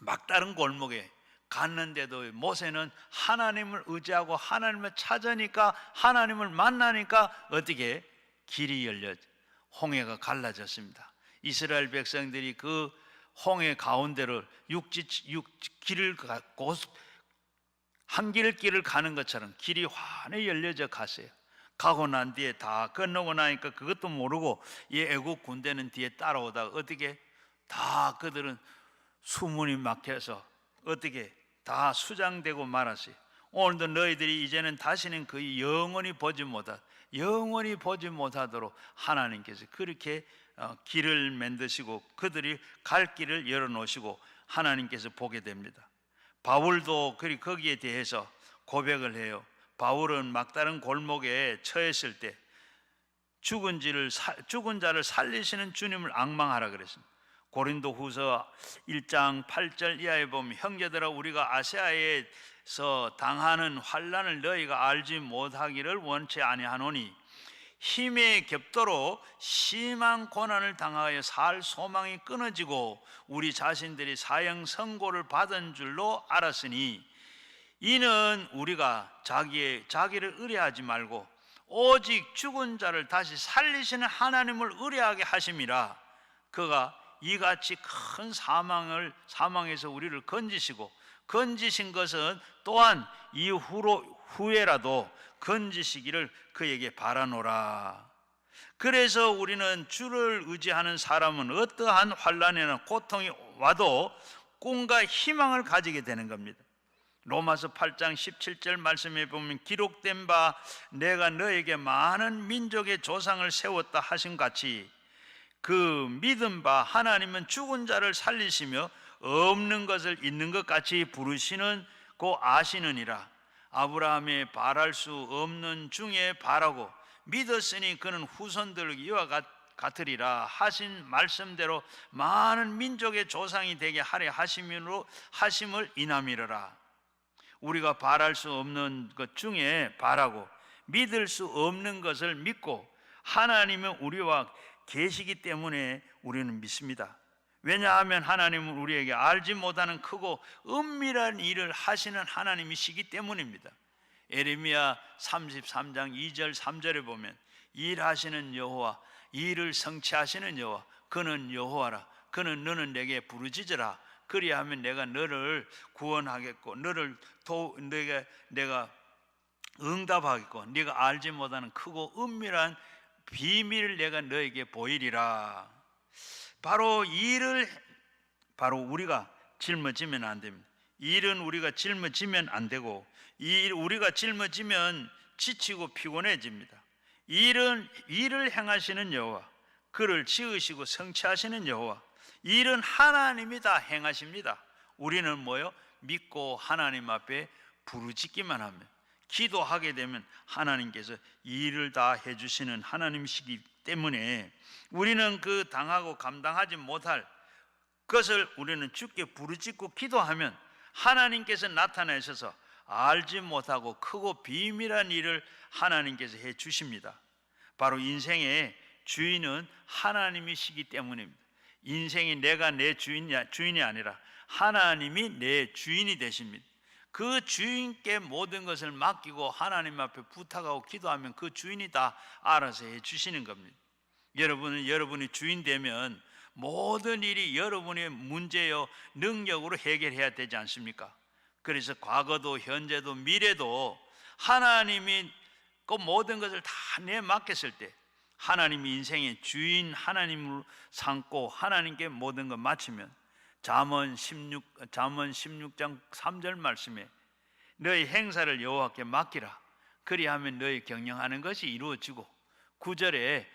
Speaker 1: 막다른 골목에 갔는데도 모세는 하나님을 의지하고 하나님을 찾으니까, 하나님을 만나니까 어떻게 길이 열려 홍해가 갈라졌습니다. 이스라엘 백성들이 그 홍해 가운데를 한길길을 가는 것처럼 길이 환히 열려져 갔어요. 가고 난 뒤에 다 건너고 나니까 그것도 모르고 이 애국 군대는 뒤에 따라오다가 어떻게 다 그들은 수문이 막혀서 어떻게 다 수장되고 말았어요. 오늘도 너희들이 이제는 다시는 그 영원히 보지 못하도록 하나님께서 그렇게 길을 만드시고 그들이 갈 길을 열어놓으시고 하나님께서 보게 됩니다. 바울도 거기에 대해서 고백을 해요. 바울은 막다른 골목에 처했을 때 죽은 자를 살리시는 주님을 앙망하라 그랬습니다. 고린도후서 1장 8절 이하에 보면 형제들아 우리가 아시아에서 당하는 환난을 너희가 알지 못하기를 원치 아니하노니 힘에 겹도록 심한 고난을 당하여 살 소망이 끊어지고 우리 자신들이 사형 선고를 받은 줄로 알았으니 이는 우리가 자기를 의뢰하지 말고 오직 죽은 자를 다시 살리시는 하나님을 의뢰하게 하심이라. 그가 이같이 큰 사망에서 우리를 건지신 것은 또한 후에라도 건지시기를 그에게 바라노라. 그래서 우리는 주를 의지하는 사람은 어떠한 환난이나 고통이 와도 꿈과 희망을 가지게 되는 겁니다. 로마서 8장 17절 말씀에 보면 기록된 바 내가 너에게 많은 민족의 조상을 세웠다 하신 같이 그 믿은 바 하나님은 죽은 자를 살리시며 없는 것을 있는 것 같이 부르시는 고 아시느니라. 아브라함의 바랄 수 없는 중에 바라고 믿었으니 그는 후손들 이와 같으리라 하신 말씀대로 많은 민족의 조상이 되게 하려 하심을 인함이로라. 우리가 바랄 수 없는 것 중에 바라고 믿을 수 없는 것을 믿고 하나님은 우리와 계시기 때문에 우리는 믿습니다. 왜냐하면 하나님은 우리에게 알지 못하는 크고 은밀한 일을 하시는 하나님이시기 때문입니다. 에레미야 33장 2절 3절에 보면 일하시는 여호와 일을 성취하시는 여호와 그는 여호와라. 그는 너는 내게 부르짖으라. 그리하면 내가 너를 구원하겠고 내가 응답하겠고 네가 알지 못하는 크고 은밀한 비밀을 내가 너에게 보이리라. 바로 우리가 짊어지면 안 됩니다. 일은 우리가 짊어지면 안 되고 우리가 짊어지면 지치고 피곤해집니다. 일을 행하시는 여호와 그를 지으시고 성취하시는 여호와 일은 하나님이 다 행하십니다. 우리는 믿고 하나님 앞에 부르짖기만 하면 기도하게 되면 하나님께서 일을 다 해주시는 하나님이시기 때문에 우리는 그 당하고 감당하지 못할 것을 우리는 주께 부르짖고 기도하면 하나님께서 나타나셔서 알지 못하고 크고 비밀한 일을 하나님께서 해주십니다. 바로 인생의 주인은 하나님이시기 때문입니다. 인생이 내가 내 주인이 아니라 하나님이 내 주인이 되십니다. 그 주인께 모든 것을 맡기고 하나님 앞에 부탁하고 기도하면 그 주인이 다 알아서 해주시는 겁니다. 여러분이 주인 되면 모든 일이 여러분의 문제요 능력으로 해결해야 되지 않습니까? 그래서 과거도 현재도 미래도 하나님이 그 모든 것을 다 맡겼을 때 하나님이 인생의 주인 하나님으로 삼고 하나님께 모든 걸 마치면 잠언 16장 3절 말씀에 너희 행사를 여호와께 맡기라. 그리하면 너희 경영하는 것이 이루어지고 9절에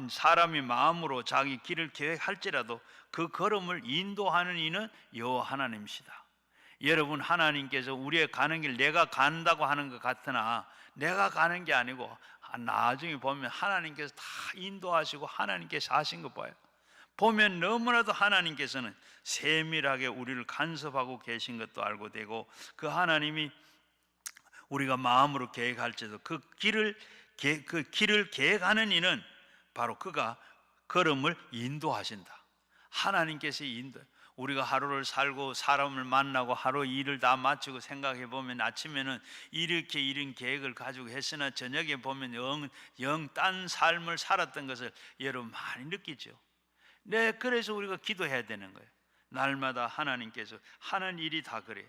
Speaker 1: 사람이 마음으로 자기 길을 계획할지라도 그 걸음을 인도하는 이는 여호와 하나님이시다. 여러분 하나님께서 우리의 가는 길 내가 간다고 하는 것 같으나 내가 가는 게 아니고 나중에 보면 하나님께서 다 인도하시고 하나님께서 하신 거 봐요. 보면 너무나도 하나님께서는 세밀하게 우리를 간섭하고 계신 것도 알고 되고 그 하나님이 우리가 마음으로 계획할지도 그 길을 계획하는 이는 바로 그가 걸음을 인도하신다. 하나님께서 우리가 하루를 살고 사람을 만나고 하루 일을 다 마치고 생각해 보면 아침에는 이런 계획을 가지고 했으나 저녁에 보면 영 딴 삶을 살았던 것을 여러분 많이 느끼죠. 네, 그래서 우리가 기도해야 되는 거예요. 날마다 하나님께서 하는 일이 다 그래.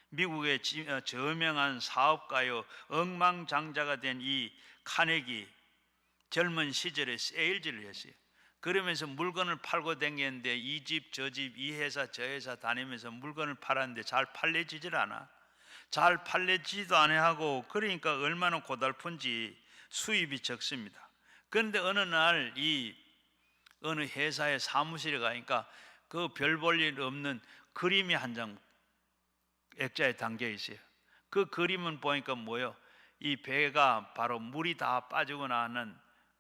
Speaker 1: 미국의 저명한 사업가요 억망장자가 된 이 카네기 젊은 시절에 세일즈를 했어요. 그러면서 물건을 팔고 다녔는데 이 집 저 집 이 회사 저 회사 다니면서 물건을 팔았는데 잘 팔려지질 않아. 잘 팔려지지도 않아 하고, 그러니까 얼마나 고달픈지 수입이 적습니다. 그런데 어느 날 이 어느 회사의 사무실에 가니까 그 별 볼 일 없는 그림이 한 장 액자에 담겨 있어요. 그 그림은 보니까 뭐예요? 이 배가 바로 물이 다 빠지고 나는,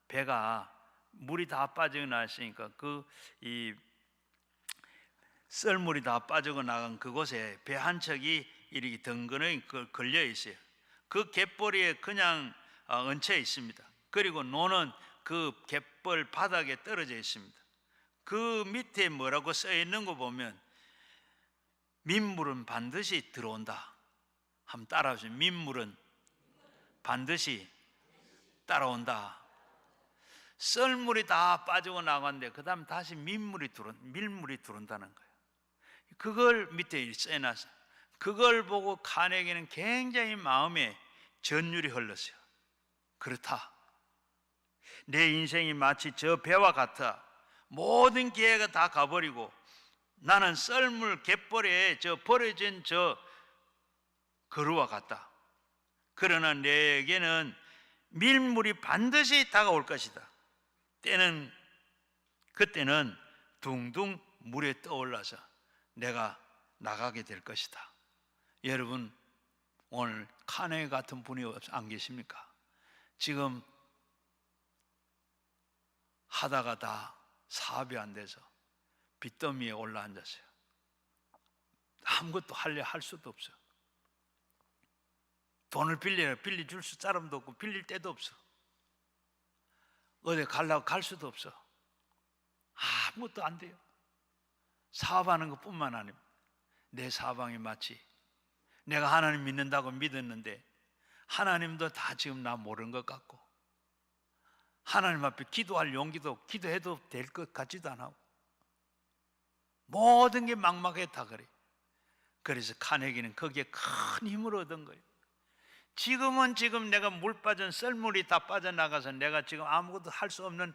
Speaker 1: 배가 물이 다 빠지고 나으니까 그 이 썰물이 다 빠지고 나간 그곳에 배 한 척이 이렇게 덩그러니 걸려 있어요. 그 갯벌에 그냥 얹혀 있습니다. 그리고 노는 그 갯벌 바닥에 떨어져 있습니다. 그 밑에 뭐라고 써 있는 거 보면 민물은 반드시 들어온다. 한번 따라하세요. 민물은 반드시 따라온다. 썰물이 다 빠지고 나갔는데 그 다음 다시 밀물이 들어온다는 거예요. 그걸 밑에 써놨어요. 그걸 보고 카네기는 굉장히 마음에 전율이 흘렀어요. 그렇다. 내 인생이 마치 저 배와 같아. 모든 기회가 다 가버리고 나는 썰물 갯벌에 저 버려진 저 그루와 같다. 그러나 내게는 밀물이 반드시 다가올 것이다. 그때는 둥둥 물에 떠올라서 내가 나가게 될 것이다. 여러분, 오늘 카네기 같은 분이 안 계십니까? 지금 하다가 다 사업이 안 돼서 빚더미에 올라앉았어요. 아무것도 할 수도 없어. 돈을 빌려줄 사람도 없고 빌릴 데도 없어. 어디 가려고 갈 수도 없어. 아무것도 안 돼요. 사업하는 것뿐만 아니고 내 사방이 마치 내가 하나님 믿는다고 믿었는데 하나님도 다 지금 나 모르는 것 같고, 하나님 앞에 기도할 용기도 기도해도 될 것 같지도 않고, 모든 게 막막했다 그래. 그래서 카네기는 거기에 큰 힘을 얻은 거예요. 지금 내가 물 빠진 썰물이 다 빠져나가서 내가 지금 아무것도 할 수 없는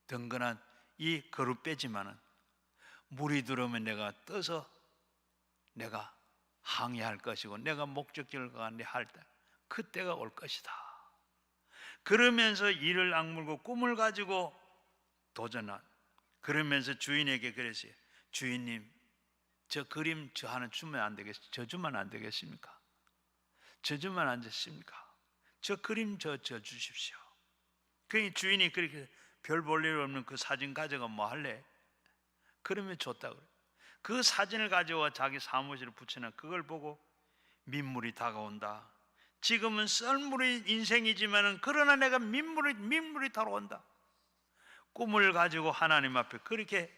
Speaker 1: 덩근한 이 거룻배지만은 물이 들어오면 내가 떠서 내가 항해할 것이고 내가 목적지를 가는데 할 때 그때가 올 것이다. 그러면서 이를 악물고 꿈을 가지고 도전한, 그러면서 주인에게 그랬어요. 주인님, 저 그림 저 하나 주면 안 되겠습니까? 저 주면 안 되겠습니까? 저 주면 안 되십니까? 저 그림 저 주십시오. 그 주인이 그렇게 별 볼 일 없는 그 사진 가져가 뭐 할래? 그러면 줬다 그래. 그 사진을 가져와 자기 사무실에 붙여놔. 그걸 보고 민물이 다가온다. 지금은 썰물의 인생이지만은 그러나 내가 민물이 다가온다. 꿈을 가지고 하나님 앞에 그렇게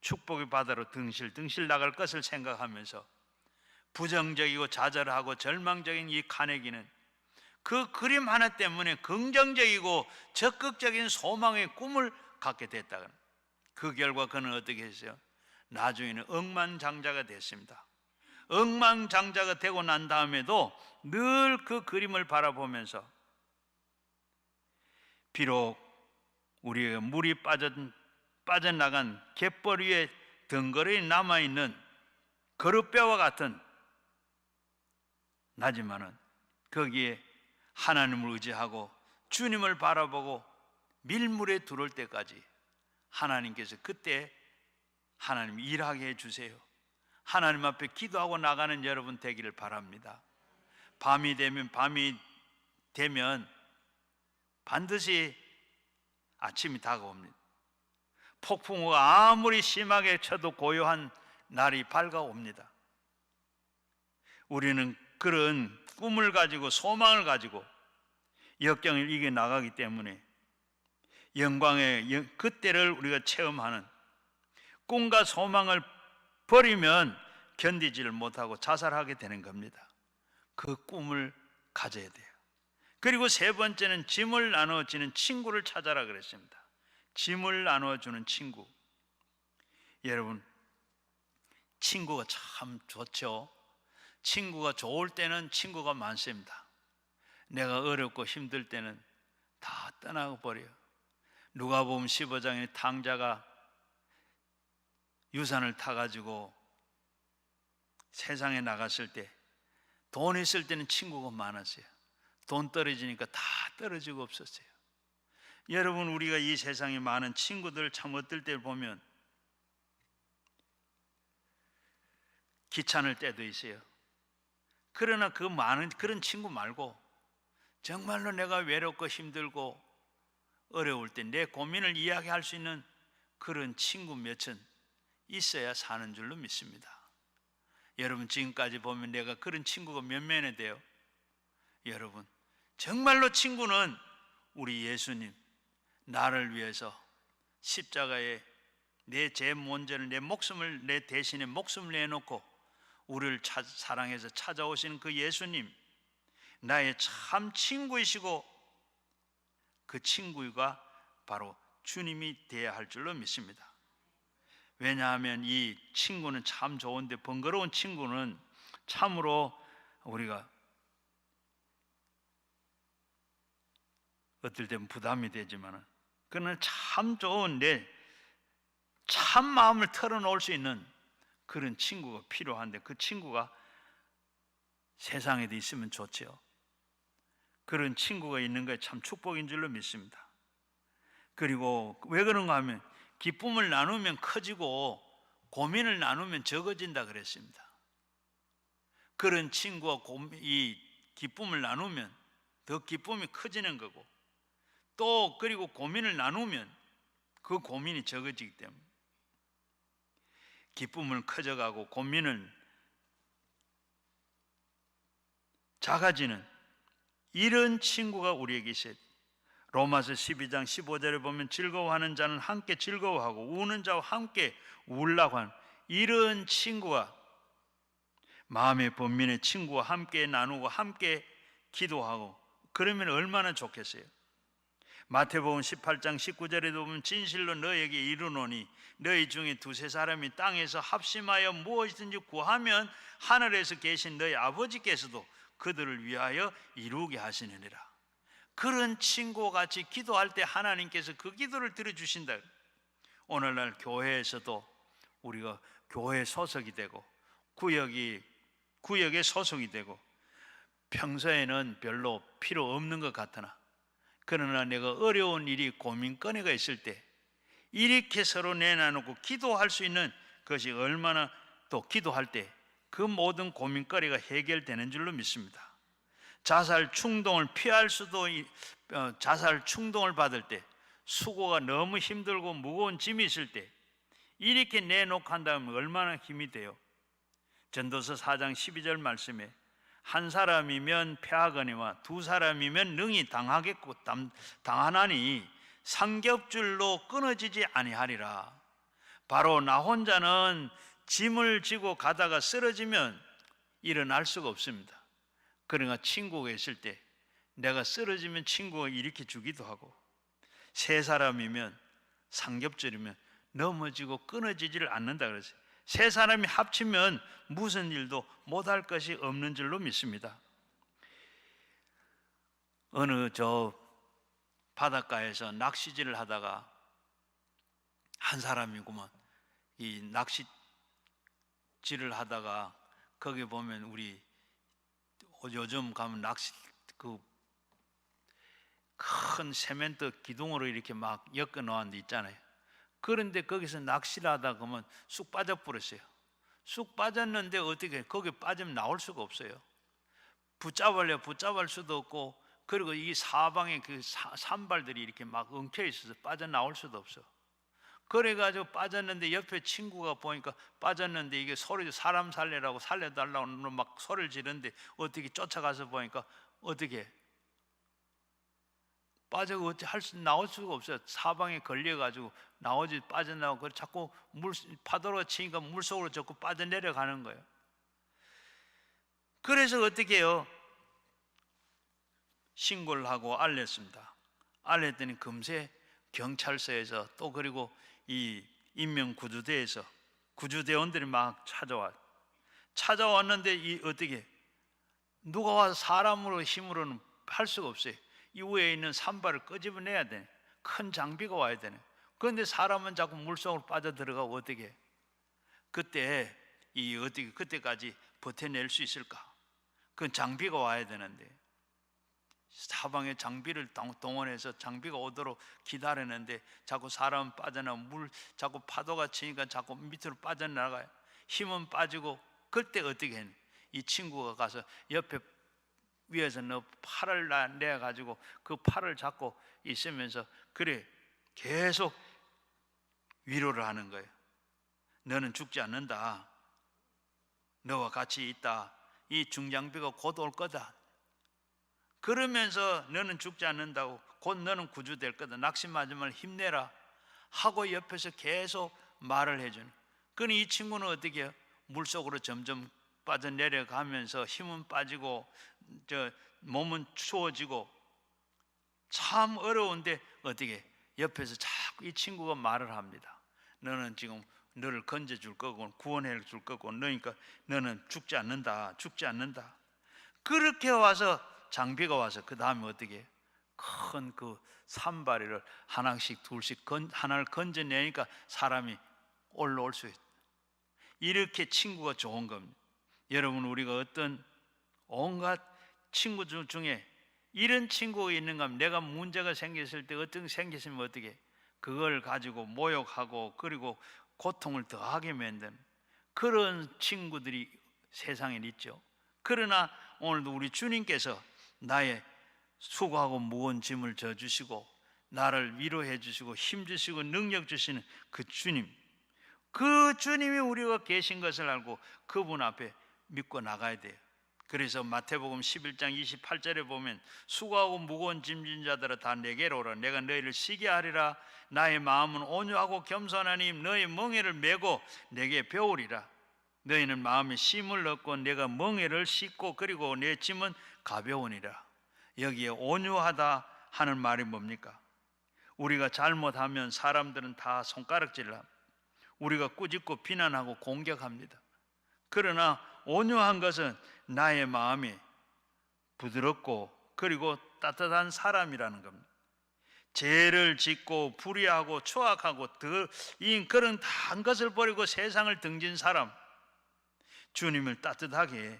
Speaker 1: 축복의 바다로 등실 나갈 것을 생각하면서 부정적이고 좌절하고 절망적인 이 카네기는 그 그림 하나 때문에 긍정적이고 적극적인 소망의 꿈을 갖게 됐다. 그 결과 그는 어떻게 했어요? 나중에는 억만장자가 됐습니다. 억만장자가 되고 난 다음에도 늘 그 그림을 바라보면서 비록 우리의 물이 빠져나간 갯벌 위에 덩그러니 남아있는 거룻배와 같은 나지만은 거기에 하나님을 의지하고 주님을 바라보고 밀물에 들어올 때까지 하나님께서 그때 하나님 일하게 해주세요. 하나님 앞에 기도하고 나가는 여러분 되기를 바랍니다. 밤이 되면 반드시 아침이 다가옵니다. 폭풍우가 아무리 심하게 쳐도 고요한 날이 밝아옵니다. 우리는 그런 꿈을 가지고 소망을 가지고 역경을 이겨 나가기 때문에 영광의 그때를 우리가 체험하는, 꿈과 소망을 버리면 견디지를 못하고 자살하게 되는 겁니다. 그 꿈을 가져야 돼요. 그리고 세 번째는 짐을 나눠주는 친구를 찾아라 그랬습니다. 짐을 나눠주는 친구. 여러분, 친구가 참 좋죠. 친구가 좋을 때는 친구가 많습니다. 내가 어렵고 힘들 때는 다 떠나고 버려요. 누가복음 15장에 탕자가 유산을 타가지고 세상에 나갔을 때 돈 있을 때는 친구가 많았어요. 돈 떨어지니까 다 떨어지고 없었어요. 여러분, 우리가 이 세상에 많은 친구들 참 어떨 때 보면 귀찮을 때도 있어요. 그러나 그 많은 그런 친구 말고 정말로 내가 외롭고 힘들고 어려울 때 내 고민을 이야기할 수 있는 그런 친구 몇은 있어야 사는 줄로 믿습니다. 여러분, 지금까지 보면 내가 그런 친구가 몇 명이 돼요? 여러분, 정말로 친구는 우리 예수님, 나를 위해서 십자가에 제 문제를, 내 목숨을, 내 대신에 목숨을 내놓고 우리를 사랑해서 찾아오신 그 예수님, 나의 참 친구이시고 그 친구가 바로 주님이 되어야 할 줄로 믿습니다. 왜냐하면 이 친구는 참 좋은데 번거로운 친구는 참으로 우리가 어떨 때는 부담이 되지만 그는 참 좋은 내 참 마음을 털어놓을 수 있는 그런 친구가 필요한데 그 친구가 세상에도 있으면 좋죠. 그런 친구가 있는 게 참 축복인 줄로 믿습니다. 그리고 왜 그런가 하면 기쁨을 나누면 커지고 고민을 나누면 적어진다 그랬습니다. 그런 친구와 이 기쁨을 나누면 더 기쁨이 커지는 거고, 또 그리고 고민을 나누면 그 고민이 적어지기 때문에 기쁨을 커져가고 고민을 작아지는 이런 친구가 우리에게 있어야 돼요. 로마서 12장 15절에 보면 즐거워하는 자는 함께 즐거워하고 우는 자와 함께 울라고 하는 이런 친구가, 마음의 번민의 친구와 함께 나누고 함께 기도하고 그러면 얼마나 좋겠어요. 마태복음 18장 19절에도 보면 진실로 너에게 이르노니 너희 중에 두세 사람이 땅에서 합심하여 무엇이든지 구하면 하늘에서 계신 너희 아버지께서도 그들을 위하여 이루게 하시느니라. 그런 친구와 같이 기도할 때 하나님께서 그 기도를 들어주신다. 오늘날 교회에서도 우리가 교회 소속이 되고 구역에 소속이 되고 평소에는 별로 필요 없는 것 같으나 그러나 내가 어려운 일이 고민거리가 있을 때 이렇게 서로 내나누고 기도할 수 있는 것이 얼마나, 또 기도할 때 그 모든 고민거리가 해결되는 줄로 믿습니다. 자살 충동을 피할 수도, 자살 충동을 받을 때 수고가 너무 힘들고 무거운 짐이 있을 때 이렇게 내놓고 한다면 얼마나 힘이 돼요. 전도서 4장 12절 말씀에 한 사람이면 패하거니와 두 사람이면 능히 당하겠고 당하나니 삼겹줄로 끊어지지 아니하리라. 바로 나 혼자는 짐을 지고 가다가 쓰러지면 일어날 수가 없습니다. 그러나 친구가 있을 때 내가 쓰러지면 친구가 일으켜 주기도 하고, 세 사람이면 삼겹줄이면 넘어지고 끊어지지를 않는다 그랬어요. 세 사람이 합치면 무슨 일도 못할 것이 없는 줄로 믿습니다. 어느 바닷가에서 낚시질을 하다가 한 사람이구만, 이 낚시질을 하다가 거기 보면 우리 요즘 가면 낚시 큰 세멘트 기둥으로 이렇게 막 엮어 놓은 데 있잖아요. 그런데 거기서 낚시를 하다 보면 쑥 빠져버렸어요. 쑥 빠졌는데 어떻게 거기 빠지면 나올 수가 없어요. 붙잡을 수도 없고, 그리고 이 사방에 그 산발들이 이렇게 막 엉켜 있어서 빠져나올 수도 없어. 그래가지고 빠졌는데 옆에 친구가 보니까 빠졌는데 이게 사람 살리라고 살려달라고 막 소리를 지르는데 어떻게 쫓아가서 보니까 어떻게 빠져고 나올 수가 없어요. 사방에 걸려가지고 나오지 빠져나오고 자꾸 파도가 치니까 물속으로 자꾸 빠져내려가는 거예요. 그래서 어떻게 해요? 신고를 하고 알렸습니다. 알렸더니 금세 경찰서에서 또 그리고 이 인명구조대에서 구조대원들이 막 찾아왔는데 이 어떻게 누가 와서 사람으로 힘으로는 할 수가 없어요. 이 위에 있는 산발을 끄집어내야 돼. 큰 장비가 와야 되네. 그런데 사람은 자꾸 물속으로 빠져들어가고 어떻게 해? 그때 어떻게 그때까지 버텨낼 수 있을까? 그건 장비가 와야 되는데 사방에 장비를 동원해서 장비가 오도록 기다리는데 자꾸 사람 빠져나가 물 자꾸 파도가 치니까 자꾸 밑으로 빠져나가요. 힘은 빠지고 그때 어떻게 했니? 이 친구가 가서 옆에 위에서 너 팔을 내가지고 그 팔을 잡고 있으면서 그래 계속 위로를 하는 거예요. 너는 죽지 않는다. 너와 같이 있다. 이 중장비가 곧 올 거다. 그러면서 너는 죽지 않는다고, 곧 너는 구주될 거다. 낙심하지 말고 힘내라 하고 옆에서 계속 말을 해주는. 그러니 이 친구는 어떻게 해요? 물속으로 점점 빠져내려가면서 힘은 빠지고 몸은 추워지고 참 어려운데 어떻게 해? 옆에서 자꾸 이 친구가 말을 합니다. 너는 지금 너를 건져줄 거고 구원해 줄 거고 너니까 너는 죽지 않는다. 죽지 않는다. 그렇게 와서 장비가 와서 그 다음에 어떻게 큰 그 산바리를 하나씩 둘씩 하나를 건져내니까 사람이 올라올 수 있다. 이렇게 친구가 좋은 겁니다. 여러분, 우리가 어떤 온갖 친구 중에 이런 친구가 있는가 하면 내가 문제가 생겼을 때 어떤 게 생겼으면 어떻게 그걸 가지고 모욕하고 그리고 고통을 더하게 만든 그런 친구들이 세상에 있죠. 그러나 오늘도 우리 주님께서 나의 수고하고 무거운 짐을 져주시고 나를 위로해 주시고 힘 주시고 능력 주시는 그 주님, 그 주님이 우리가 계신 것을 알고 그분 앞에 믿고 나가야 돼요. 그래서 마태복음 11장 28절에 보면 수고하고 무거운 짐진 자들아 다 내게로 오라. 내가 너희를 쉬게 하리라. 나의 마음은 온유하고 겸손하니 너의 멍에를 메고 내게 배우리라. 너희는 마음에 쉼을 얻고 내가 멍에를 씻고 그리고 내 짐은 가벼우니라. 여기에 온유하다 하는 말이 뭡니까? 우리가 잘못하면 사람들은 다 손가락질을 합니다. 우리가 꾸짖고 비난하고 공격합니다. 그러나 온유한 것은 나의 마음이 부드럽고 그리고 따뜻한 사람이라는 겁니다. 죄를 짓고 불의하고 추악하고 그런 단 것을 버리고 세상을 등진 사람, 주님을 따뜻하게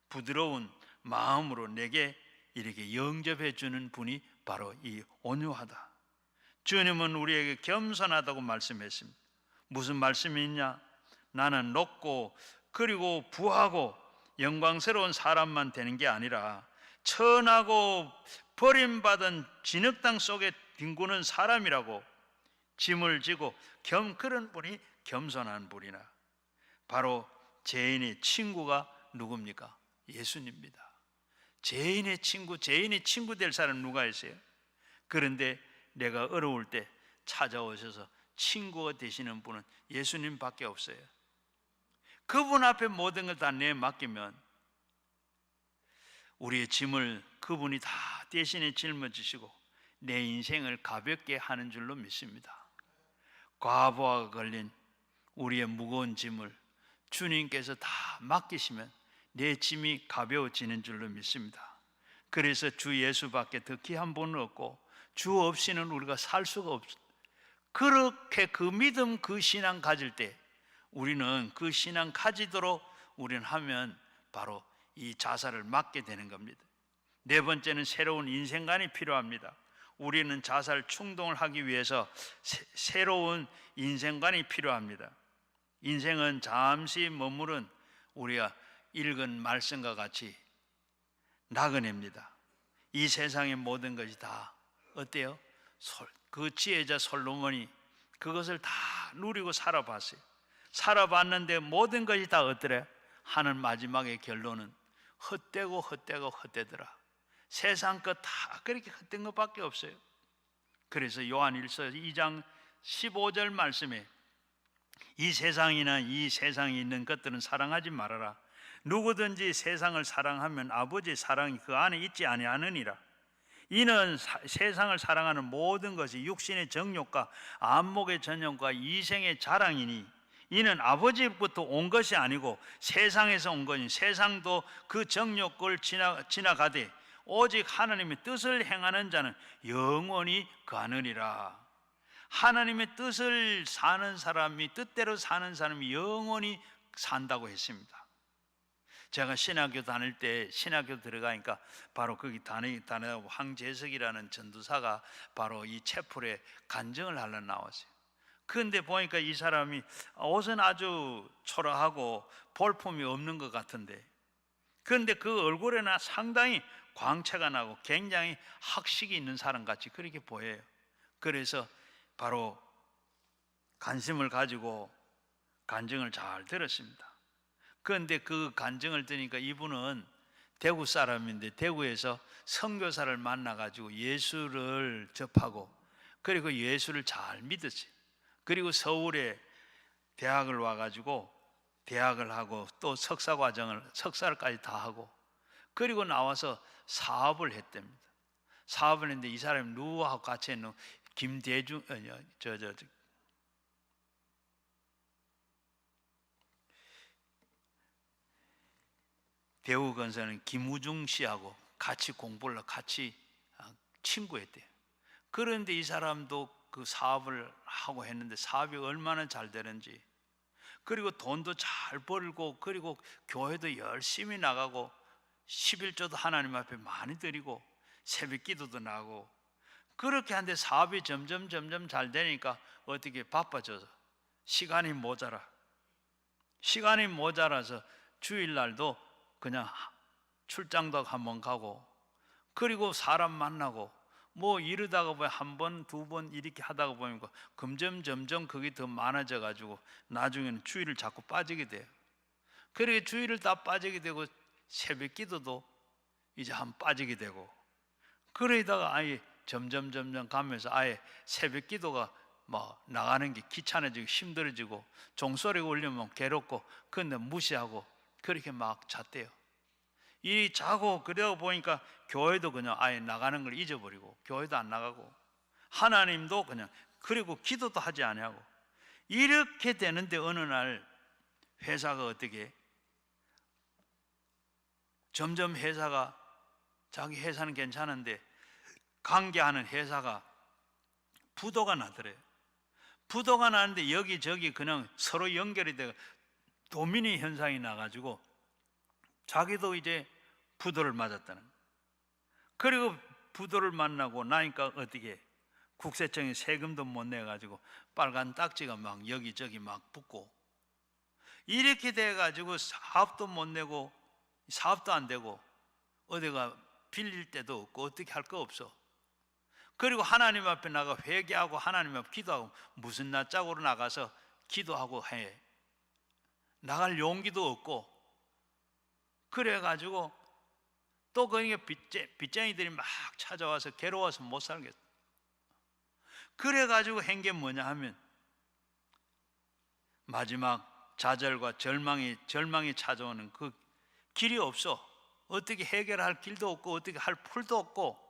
Speaker 1: 부드러운 마음으로 내게 이렇게 영접해 주는 분이 바로 이 온유하다. 주님은 우리에게 겸손하다고 말씀했습니다. 무슨 말씀이 있냐? 나는 높고 그리고 부하고 영광스러운 사람만 되는 게 아니라 천하고 버림받은 진흙 땅 속에 뒹구는 사람이라고 짐을 지고 그런 분이 겸손한 분이나 바로 죄인의 친구가 누굽니까? 예수님입니다. 죄인의 친구 될 사람 누가 있어요? 그런데 내가 어려울 때 찾아오셔서 친구가 되시는 분은 예수님밖에 없어요. 그분 앞에 모든 걸 다 내맡기면 우리의 짐을 그분이 다 대신에 짊어지시고 내 인생을 가볍게 하는 줄로 믿습니다. 과부하가 걸린 우리의 무거운 짐을 주님께서 다 맡기시면 내 짐이 가벼워지는 줄로 믿습니다. 그래서 주 예수밖에 더 귀한 분은 없고 주 없이는 우리가 살 수가 없습니다. 그렇게 그 믿음, 그 신앙 가질 때 우리는 그 신앙 가지도록 우리는 하면 바로 이 자살을 막게 되는 겁니다. 네 번째는 새로운 인생관이 필요합니다. 우리는 자살 충동을 하기 위해서 새로운 인생관이 필요합니다. 인생은 잠시 머무른 우리가 읽은 말씀과 같이 나그네입니다. 이 세상의 모든 것이 다 어때요? 그 지혜자 솔로몬이 그것을 다 누리고 살아봤어요. 살아봤는데 모든 것이 다 어떠래? 하는 마지막의 결론은 헛되고 헛되고 헛되더라. 세상 것 다 그렇게 헛된 것밖에 없어요. 그래서 요한일서 2장 15절 말씀에 이 세상이나 이 세상에 있는 것들은 사랑하지 말아라. 누구든지 세상을 사랑하면 아버지의 사랑이 그 안에 있지 아니하느니라. 이는 세상을 사랑하는 모든 것이 육신의 정욕과 안목의 전욕과 이생의 자랑이니 이는 아버지부터 온 것이 아니고 세상에서 온 거니 세상도 그 정욕을 지나가되 오직 하나님의 뜻을 행하는 자는 영원히 가느니라. 하나님의 뜻을 사는 사람이, 뜻대로 사는 사람이 영원히 산다고 했습니다. 제가 신학교 다닐 때, 신학교 들어가니까 바로 거기 다니고 황재석이라는 전도사가 바로 이 채플에 간증을 하러 나왔어요. 그런데 보니까 이 사람이 옷은 아주 초라하고 볼품이 없는 것 같은데, 그런데 그 얼굴에는 상당히 광채가 나고 굉장히 학식이 있는 사람 같이 그렇게 보여요. 그래서 바로 관심을 가지고 간증을 잘 들었습니다. 그런데 그 간증을 들으니까 이분은 대구 사람인데 대구에서 선교사를 만나가지고 예수를 접하고, 그리고 예수를 잘 믿었어요. 그리고 서울에 대학을 와가지고 대학을 하고 또 석사까지 다 하고, 그리고 나와서 사업을 했답니다. 사업을 했는데 이 사람이 누구하고 같이 했노? 김대중, 대우건설은 김우중 씨하고 같이 공부를 같이 친구했대요. 그런데 이 사람도 그 사업을 하고 했는데 사업이 얼마나 잘 되는지, 그리고 돈도 잘 벌고, 그리고 교회도 열심히 나가고 11조도 하나님 앞에 많이 드리고 새벽 기도도 나고, 그렇게 하는데 사업이 점점 잘 되니까 어떻게 바빠져서 시간이 모자라서 주일날도 그냥 출장도 한번 가고, 그리고 사람 만나고 뭐 이러다가 보면 한 번, 두 번 이렇게 하다가 보니까 점점 그게 더 많아져 가지고 나중에는 주일을 자꾸 빠지게 돼요. 그렇게 주일을 다 빠지게 되고 새벽 기도도 이제 한 빠지게 되고, 그러다가 아예 점점 가면서 아예 새벽 기도가 뭐 나가는 게 귀찮아지고 힘들어지고, 종소리가 울리면 괴롭고, 그런데 무시하고 그렇게 막 잤대요. 이 자고 그러다 보니까 교회도 그냥 아예 나가는 걸 잊어버리고, 교회도 안 나가고 하나님도 그냥, 그리고 기도도 하지 않냐고 이렇게 되는데, 어느 날 회사가 어떻게 점점 회사가, 자기 회사는 괜찮은데 관계하는 회사가 부도가 나더래요. 부도가 나는데 여기저기 그냥 서로 연결이 되고 도미니 현상이 나가지고 자기도 이제 부도를 맞았다는 거예요. 그리고 부도를 만나고 나니까 어떻게 국세청에 세금도 못 내가지고 빨간 딱지가 막 여기저기 막 붙고, 이렇게 돼가지고 사업도 못 내고 사업도 안 되고 어디가 빌릴 데도 없고 어떻게 할 거 없어. 그리고 하나님 앞에 나가 회개하고 하나님 앞에 기도하고 무슨 낯짝으로 나가서 기도하고 해. 나갈 용기도 없고, 그래가지고 또 거기에 빚쟁이들이 막 찾아와서 괴로워서 못 살겠어. 그래가지고 한 게 뭐냐 하면 마지막 좌절과 절망이 찾아오는 그 길이 없어. 어떻게 해결할 길도 없고 어떻게 할 풀도 없고,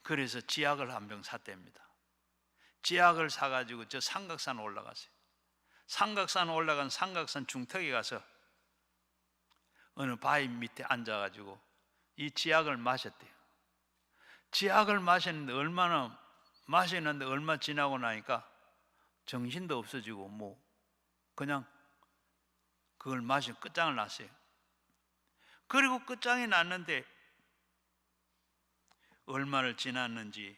Speaker 1: 그래서 지약을 한 병 샀답니다. 지약을 사가지고 저 삼각산 올라갔어요. 삼각산 올라간 삼각산 중턱에 가서 어느 바위 밑에 앉아가지고 이 지약을 마셨대요. 지약을 마셨는데 얼마 지나고 나니까 정신도 없어지고 뭐 그냥 그걸 마시고 끝장을 났어요. 그리고 끝장이 났는데 얼마를 지났는지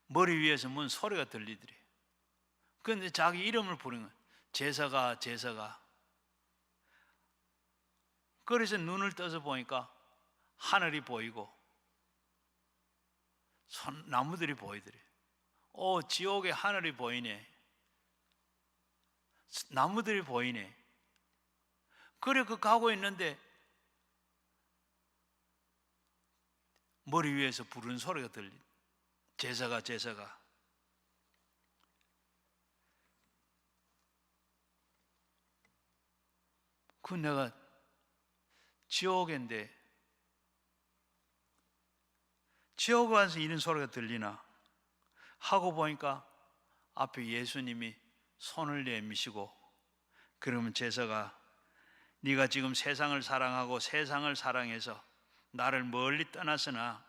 Speaker 1: 머리 위에서 뭔 소리가 들리더래. 그런데 자기 이름을 부르는 거예요. 제사가. 그래서 눈을 떠서 보니까 하늘이 보이고 나무들이 보이더래. 지옥의 하늘이 보이네. 나무들이 보이네. 그래 그 가고 있는데 머리 위에서 부르는 소리가 들리. 제사가. 그 내가 지옥인데 지옥에 와서 이런 소리가 들리나 하고 보니까 앞에 예수님이 손을 내미시고, 그러면 제사가 네가 지금 세상을 사랑하고 세상을 사랑해서 나를 멀리 떠났으나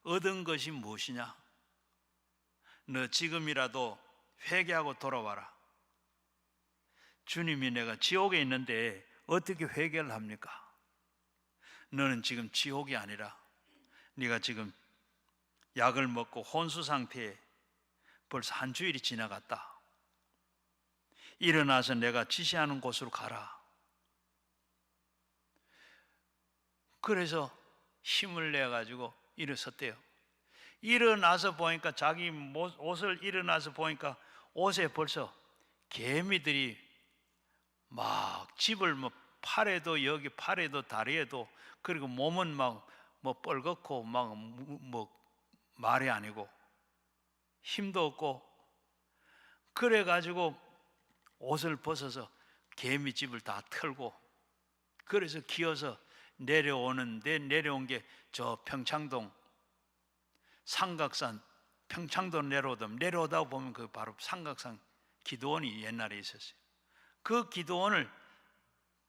Speaker 1: 얻은 것이 무엇이냐? 너 지금이라도 회개하고 돌아와라. 주님이 내가 지옥에 있는데 어떻게 회개를 합니까? 너는 지금 지옥이 아니라 네가 지금 약을 먹고 혼수 상태에 벌써 한 주일이 지나갔다. 일어나서 내가 지시하는 곳으로 가라. 그래서 힘을 내가지고 일어섰대요. 일어나서 보니까 자기 옷을 일어나서 보니까 옷에 벌써 개미들이 막 집을 뭐 팔에도 여기 팔에도 다리에도 그리고 몸은 막 뭐 뻘겋고 막 뭐 말이 아니고 힘도 없고 그래가지고 옷을 벗어서 개미집을 다 털고 그래서 기어서 내려오는데 내려온 게 저 평창동 삼각산 평창동 내려오다 보면 그 바로 삼각산 기도원이 옛날에 있었어요. 그 기도원을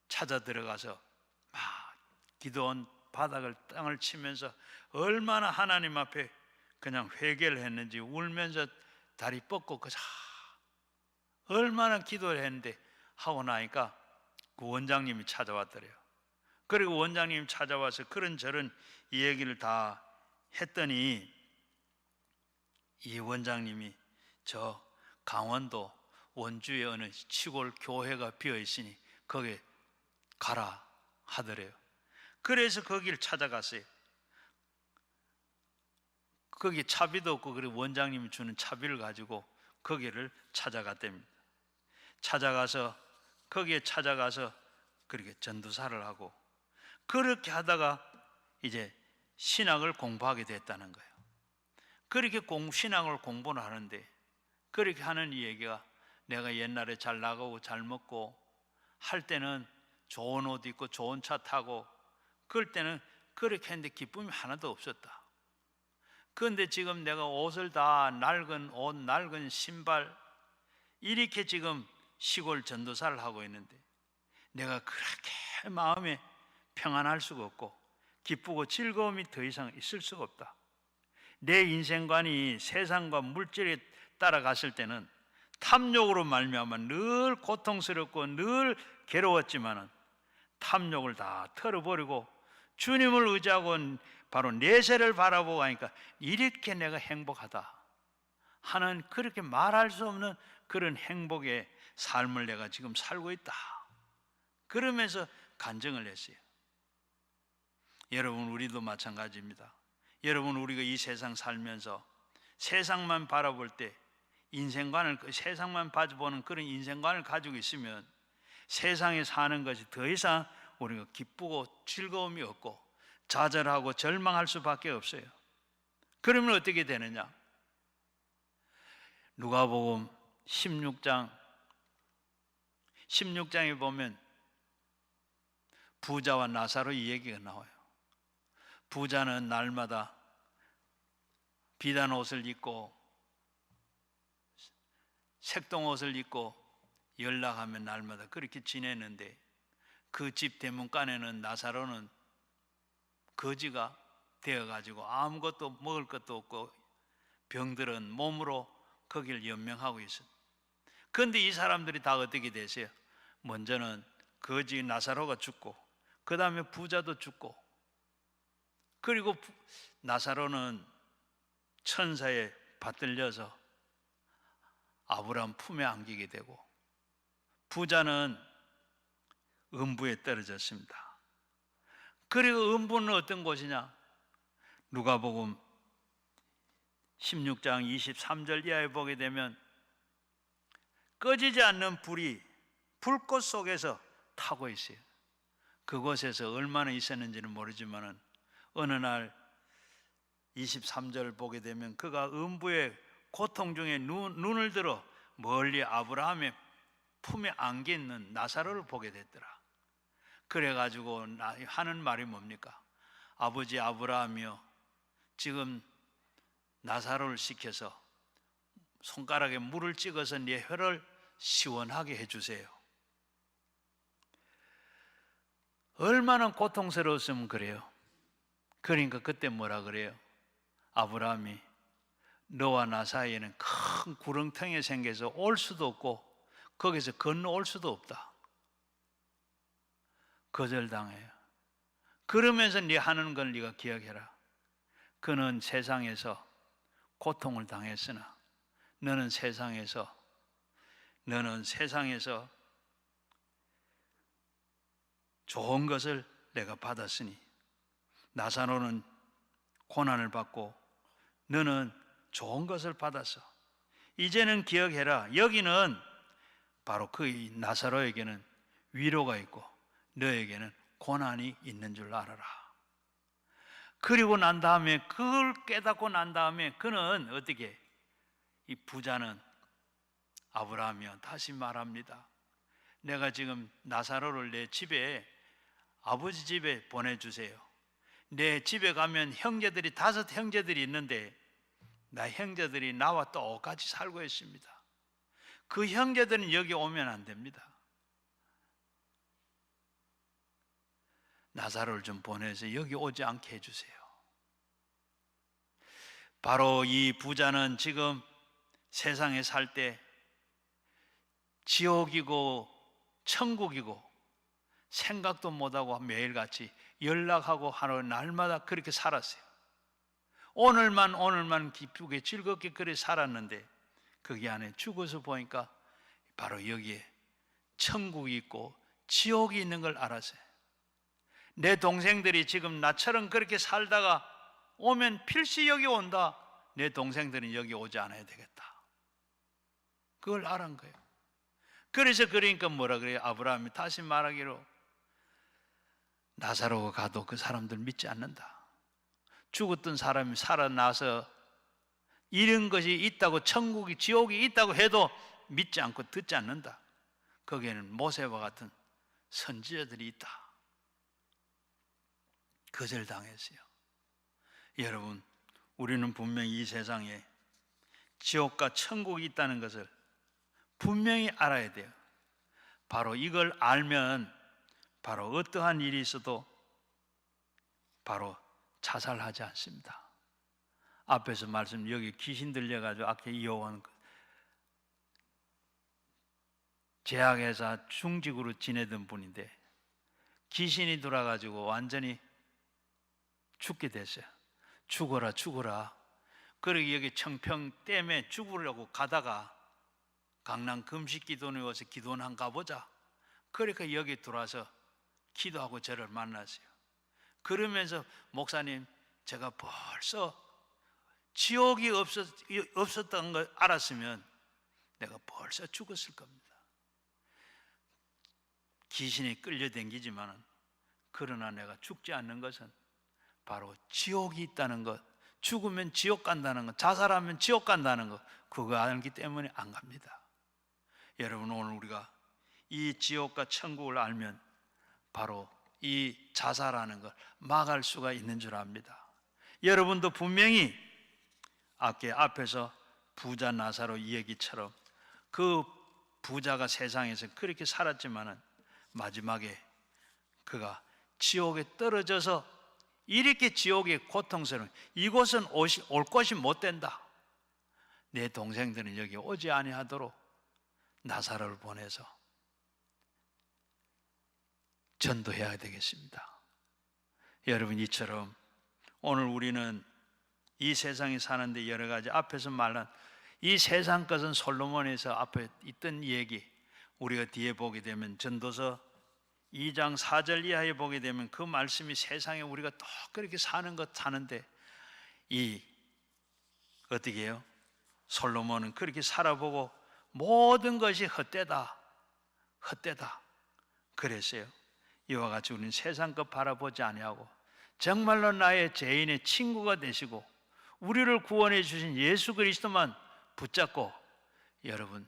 Speaker 1: 찾아 들어가서 막 기도원 바닥을 땅을 치면서 얼마나 하나님 앞에 그냥 회개를 했는지 울면서 다리 뻗고 그저 얼마나 기도를 했는데 하고 나니까 그 원장님이 찾아왔더래요. 그리고 원장님이 찾아와서 그런저런 이 얘기를 다 했더니 이 원장님이 저 강원도 원주에 어느 시골 교회가 비어 있으니 거기에 가라 하더래요. 그래서 거기를 찾아갔어요. 거기 차비도 없고 그리고 원장님이 주는 차비를 가지고 거기를 찾아갔답니다. 거기에 찾아가서 그렇게 전도사를 하고 그렇게 하다가 이제 신학을 공부하게 됐다는 거예요. 그렇게 신학을 공부를 하는데 그렇게 하는 이 얘기가 내가 옛날에 잘 나가고 잘 먹고 할 때는 좋은 옷 입고 좋은 차 타고 그럴 때는 그렇게 했는데 기쁨이 하나도 없었다. 그런데 지금 내가 옷을 다 낡은 옷, 낡은 신발 이렇게 지금 시골 전도사를 하고 있는데 내가 그렇게 마음에 평안할 수가 없고 기쁘고 즐거움이 더 이상 있을 수가 없다. 내 인생관이 세상과 물질에 따라갔을 때는 탐욕으로 말미암아 늘 고통스럽고 늘 괴로웠지만은 탐욕을 다 털어버리고 주님을 의지하고 바로 내세를 바라보고 하니까 이렇게 내가 행복하다 하는 그렇게 말할 수 없는 그런 행복의 삶을 내가 지금 살고 있다. 그러면서 간증을 했어요. 여러분 우리도 마찬가지입니다. 여러분 우리가 이 세상 살면서 세상만 바라볼 때 인생관을 세상만 바라보는 그런 인생관을 가지고 있으면 세상에 사는 것이 더 이상 우리가 기쁘고 즐거움이 없고 좌절하고 절망할 수밖에 없어요. 그러면 어떻게 되느냐? 누가복음 16장에 보면 부자와 나사로 이 얘기가 나와요. 부자는 날마다 비단 옷을 입고 색동 옷을 입고 연락하면 날마다 그렇게 지내는데 그 집 대문간에는 나사로는 거지가 되어가지고 아무것도 먹을 것도 없고 병들은 몸으로 거기를 연명하고 있어요. 그런데 이 사람들이 다 어떻게 되세요? 먼저는 거지 나사로가 죽고 그 다음에 부자도 죽고 그리고 나사로는 천사에 받들려서 아브라함 품에 안기게 되고 부자는 음부에 떨어졌습니다. 그리고 음부는 어떤 곳이냐? 누가복음 16장 23절 이하에 보게 되면 꺼지지 않는 불이 불꽃 속에서 타고 있어요. 그곳에서 얼마나 있었는지는 모르지만 어느 날 23절 보게 되면 그가 음부의 고통 중에 눈을 들어 멀리 아브라함의 품에 안겨 있는 나사로를 보게 됐더라. 그래가지고 하는 말이 뭡니까? 아버지 아브라함이여, 지금 나사로를 시켜서 손가락에 물을 찍어서 네 혀를 시원하게 해주세요. 얼마나 고통스러웠으면 그래요. 그러니까 그때 뭐라 그래요? 아브라함이 너와 나 사이에는 큰 구렁텅이 생겨서 올 수도 없고 거기서 건너올 수도 없다. 거절당해요. 그러면서 네 하는 걸 네가 기억해라. 그는 세상에서 고통을 당했으나 너는 세상에서 좋은 것을 내가 받았으니 나사로는 고난을 받고 너는 좋은 것을 받았어. 이제는 기억해라. 여기는 바로 그 나사로에게는 위로가 있고 너에게는 고난이 있는 줄 알아라. 그리고 난 다음에 그걸 깨닫고 난 다음에 그는 어떻게, 이 부자는 아브라함이요 다시 말합니다. 내가 지금 나사로를 내 집에, 아버지 집에 보내주세요. 내 집에 가면 형제들이 5 형제들이 있는데 나 형제들이 나와 똑같이 살고 있습니다. 그 형제들은 여기 오면 안 됩니다. 나사로를 좀 보내서 여기 오지 않게 해주세요. 바로 이 부자는 지금 세상에 살 때 지옥이고 천국이고 생각도 못하고 매일같이 연락하고 하는 날마다 그렇게 살았어요. 오늘만 기쁘게 즐겁게 그렇게 살았는데 거기 안에 죽어서 보니까 바로 여기에 천국이 있고 지옥이 있는 걸 알았어요. 내 동생들이 지금 나처럼 그렇게 살다가 오면 필시 여기 온다. 내 동생들은 여기 오지 않아야 되겠다. 그걸 알은 거예요. 그래서 그러니까 뭐라 그래요? 아브라함이 다시 말하기로 나사로가 가도 그 사람들 믿지 않는다. 죽었던 사람이 살아나서 이런 것이 있다고, 천국이 지옥이 있다고 해도 믿지 않고 듣지 않는다. 거기에는 모세와 같은 선지자들이 있다. 거절당했어요. 여러분, 우리는 분명히 이 세상에 지옥과 천국이 있다는 것을 분명히 알아야 돼요. 바로 이걸 알면 바로 어떠한 일이 있어도 바로 자살하지 않습니다. 앞에서 말씀, 여기 귀신 들려가지고 아까 이어온 제약회사 중직으로 지내던 분인데 귀신이 들어와가지고 완전히 죽게 됐어요. 죽어라. 그러고 여기 청평댐에 죽으려고 가다가 강남 금식기도원에 와서 기도원 한 가보자. 그러니까 여기 들어와서 기도하고 저를 만났어요. 그러면서 목사님, 제가 벌써 지옥이 없었던 걸 알았으면 내가 벌써 죽었을 겁니다. 귀신이 끌려다니지만 그러나 내가 죽지 않는 것은 바로 지옥이 있다는 것, 죽으면 지옥 간다는 것, 자살하면 지옥 간다는 것, 그거 알기 때문에 안 갑니다. 여러분, 오늘 우리가 이 지옥과 천국을 알면 바로 이 자살하는 걸 막을 수가 있는 줄 압니다. 여러분도 분명히 앞에서 부자 나사로 이야기처럼 그 부자가 세상에서 그렇게 살았지만은 마지막에 그가 지옥에 떨어져서 이렇게 지옥의 고통스러운 이곳은 올 곳이 못 된다. 내 동생들은 여기 오지 아니하도록 나사로를 보내서 전도해야 되겠습니다. 여러분, 이처럼 오늘 우리는 이 세상에 사는데 여러 가지 앞에서 말한 이 세상 것은 솔로몬에서 앞에 있던 얘기, 우리가 뒤에 보게 되면 전도서 2장 4절 이하에 보게 되면 그 말씀이 세상에 우리가 또 그렇게 사는 것 사는데 어떻게 해요? 솔로몬은 그렇게 살아보고 모든 것이 헛되다 그랬어요. 이와 같이 우리는 세상 것 바라보지 아니하고 정말로 나의 죄인의 친구가 되시고 우리를 구원해 주신 예수 그리스도만 붙잡고 여러분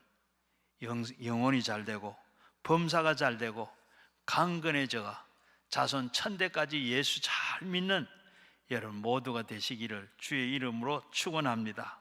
Speaker 1: 영혼이 잘 되고 범사가 잘 되고 강건해져가 자손 천대까지 예수 잘 믿는 여러분 모두가 되시기를 주의 이름으로 축원합니다.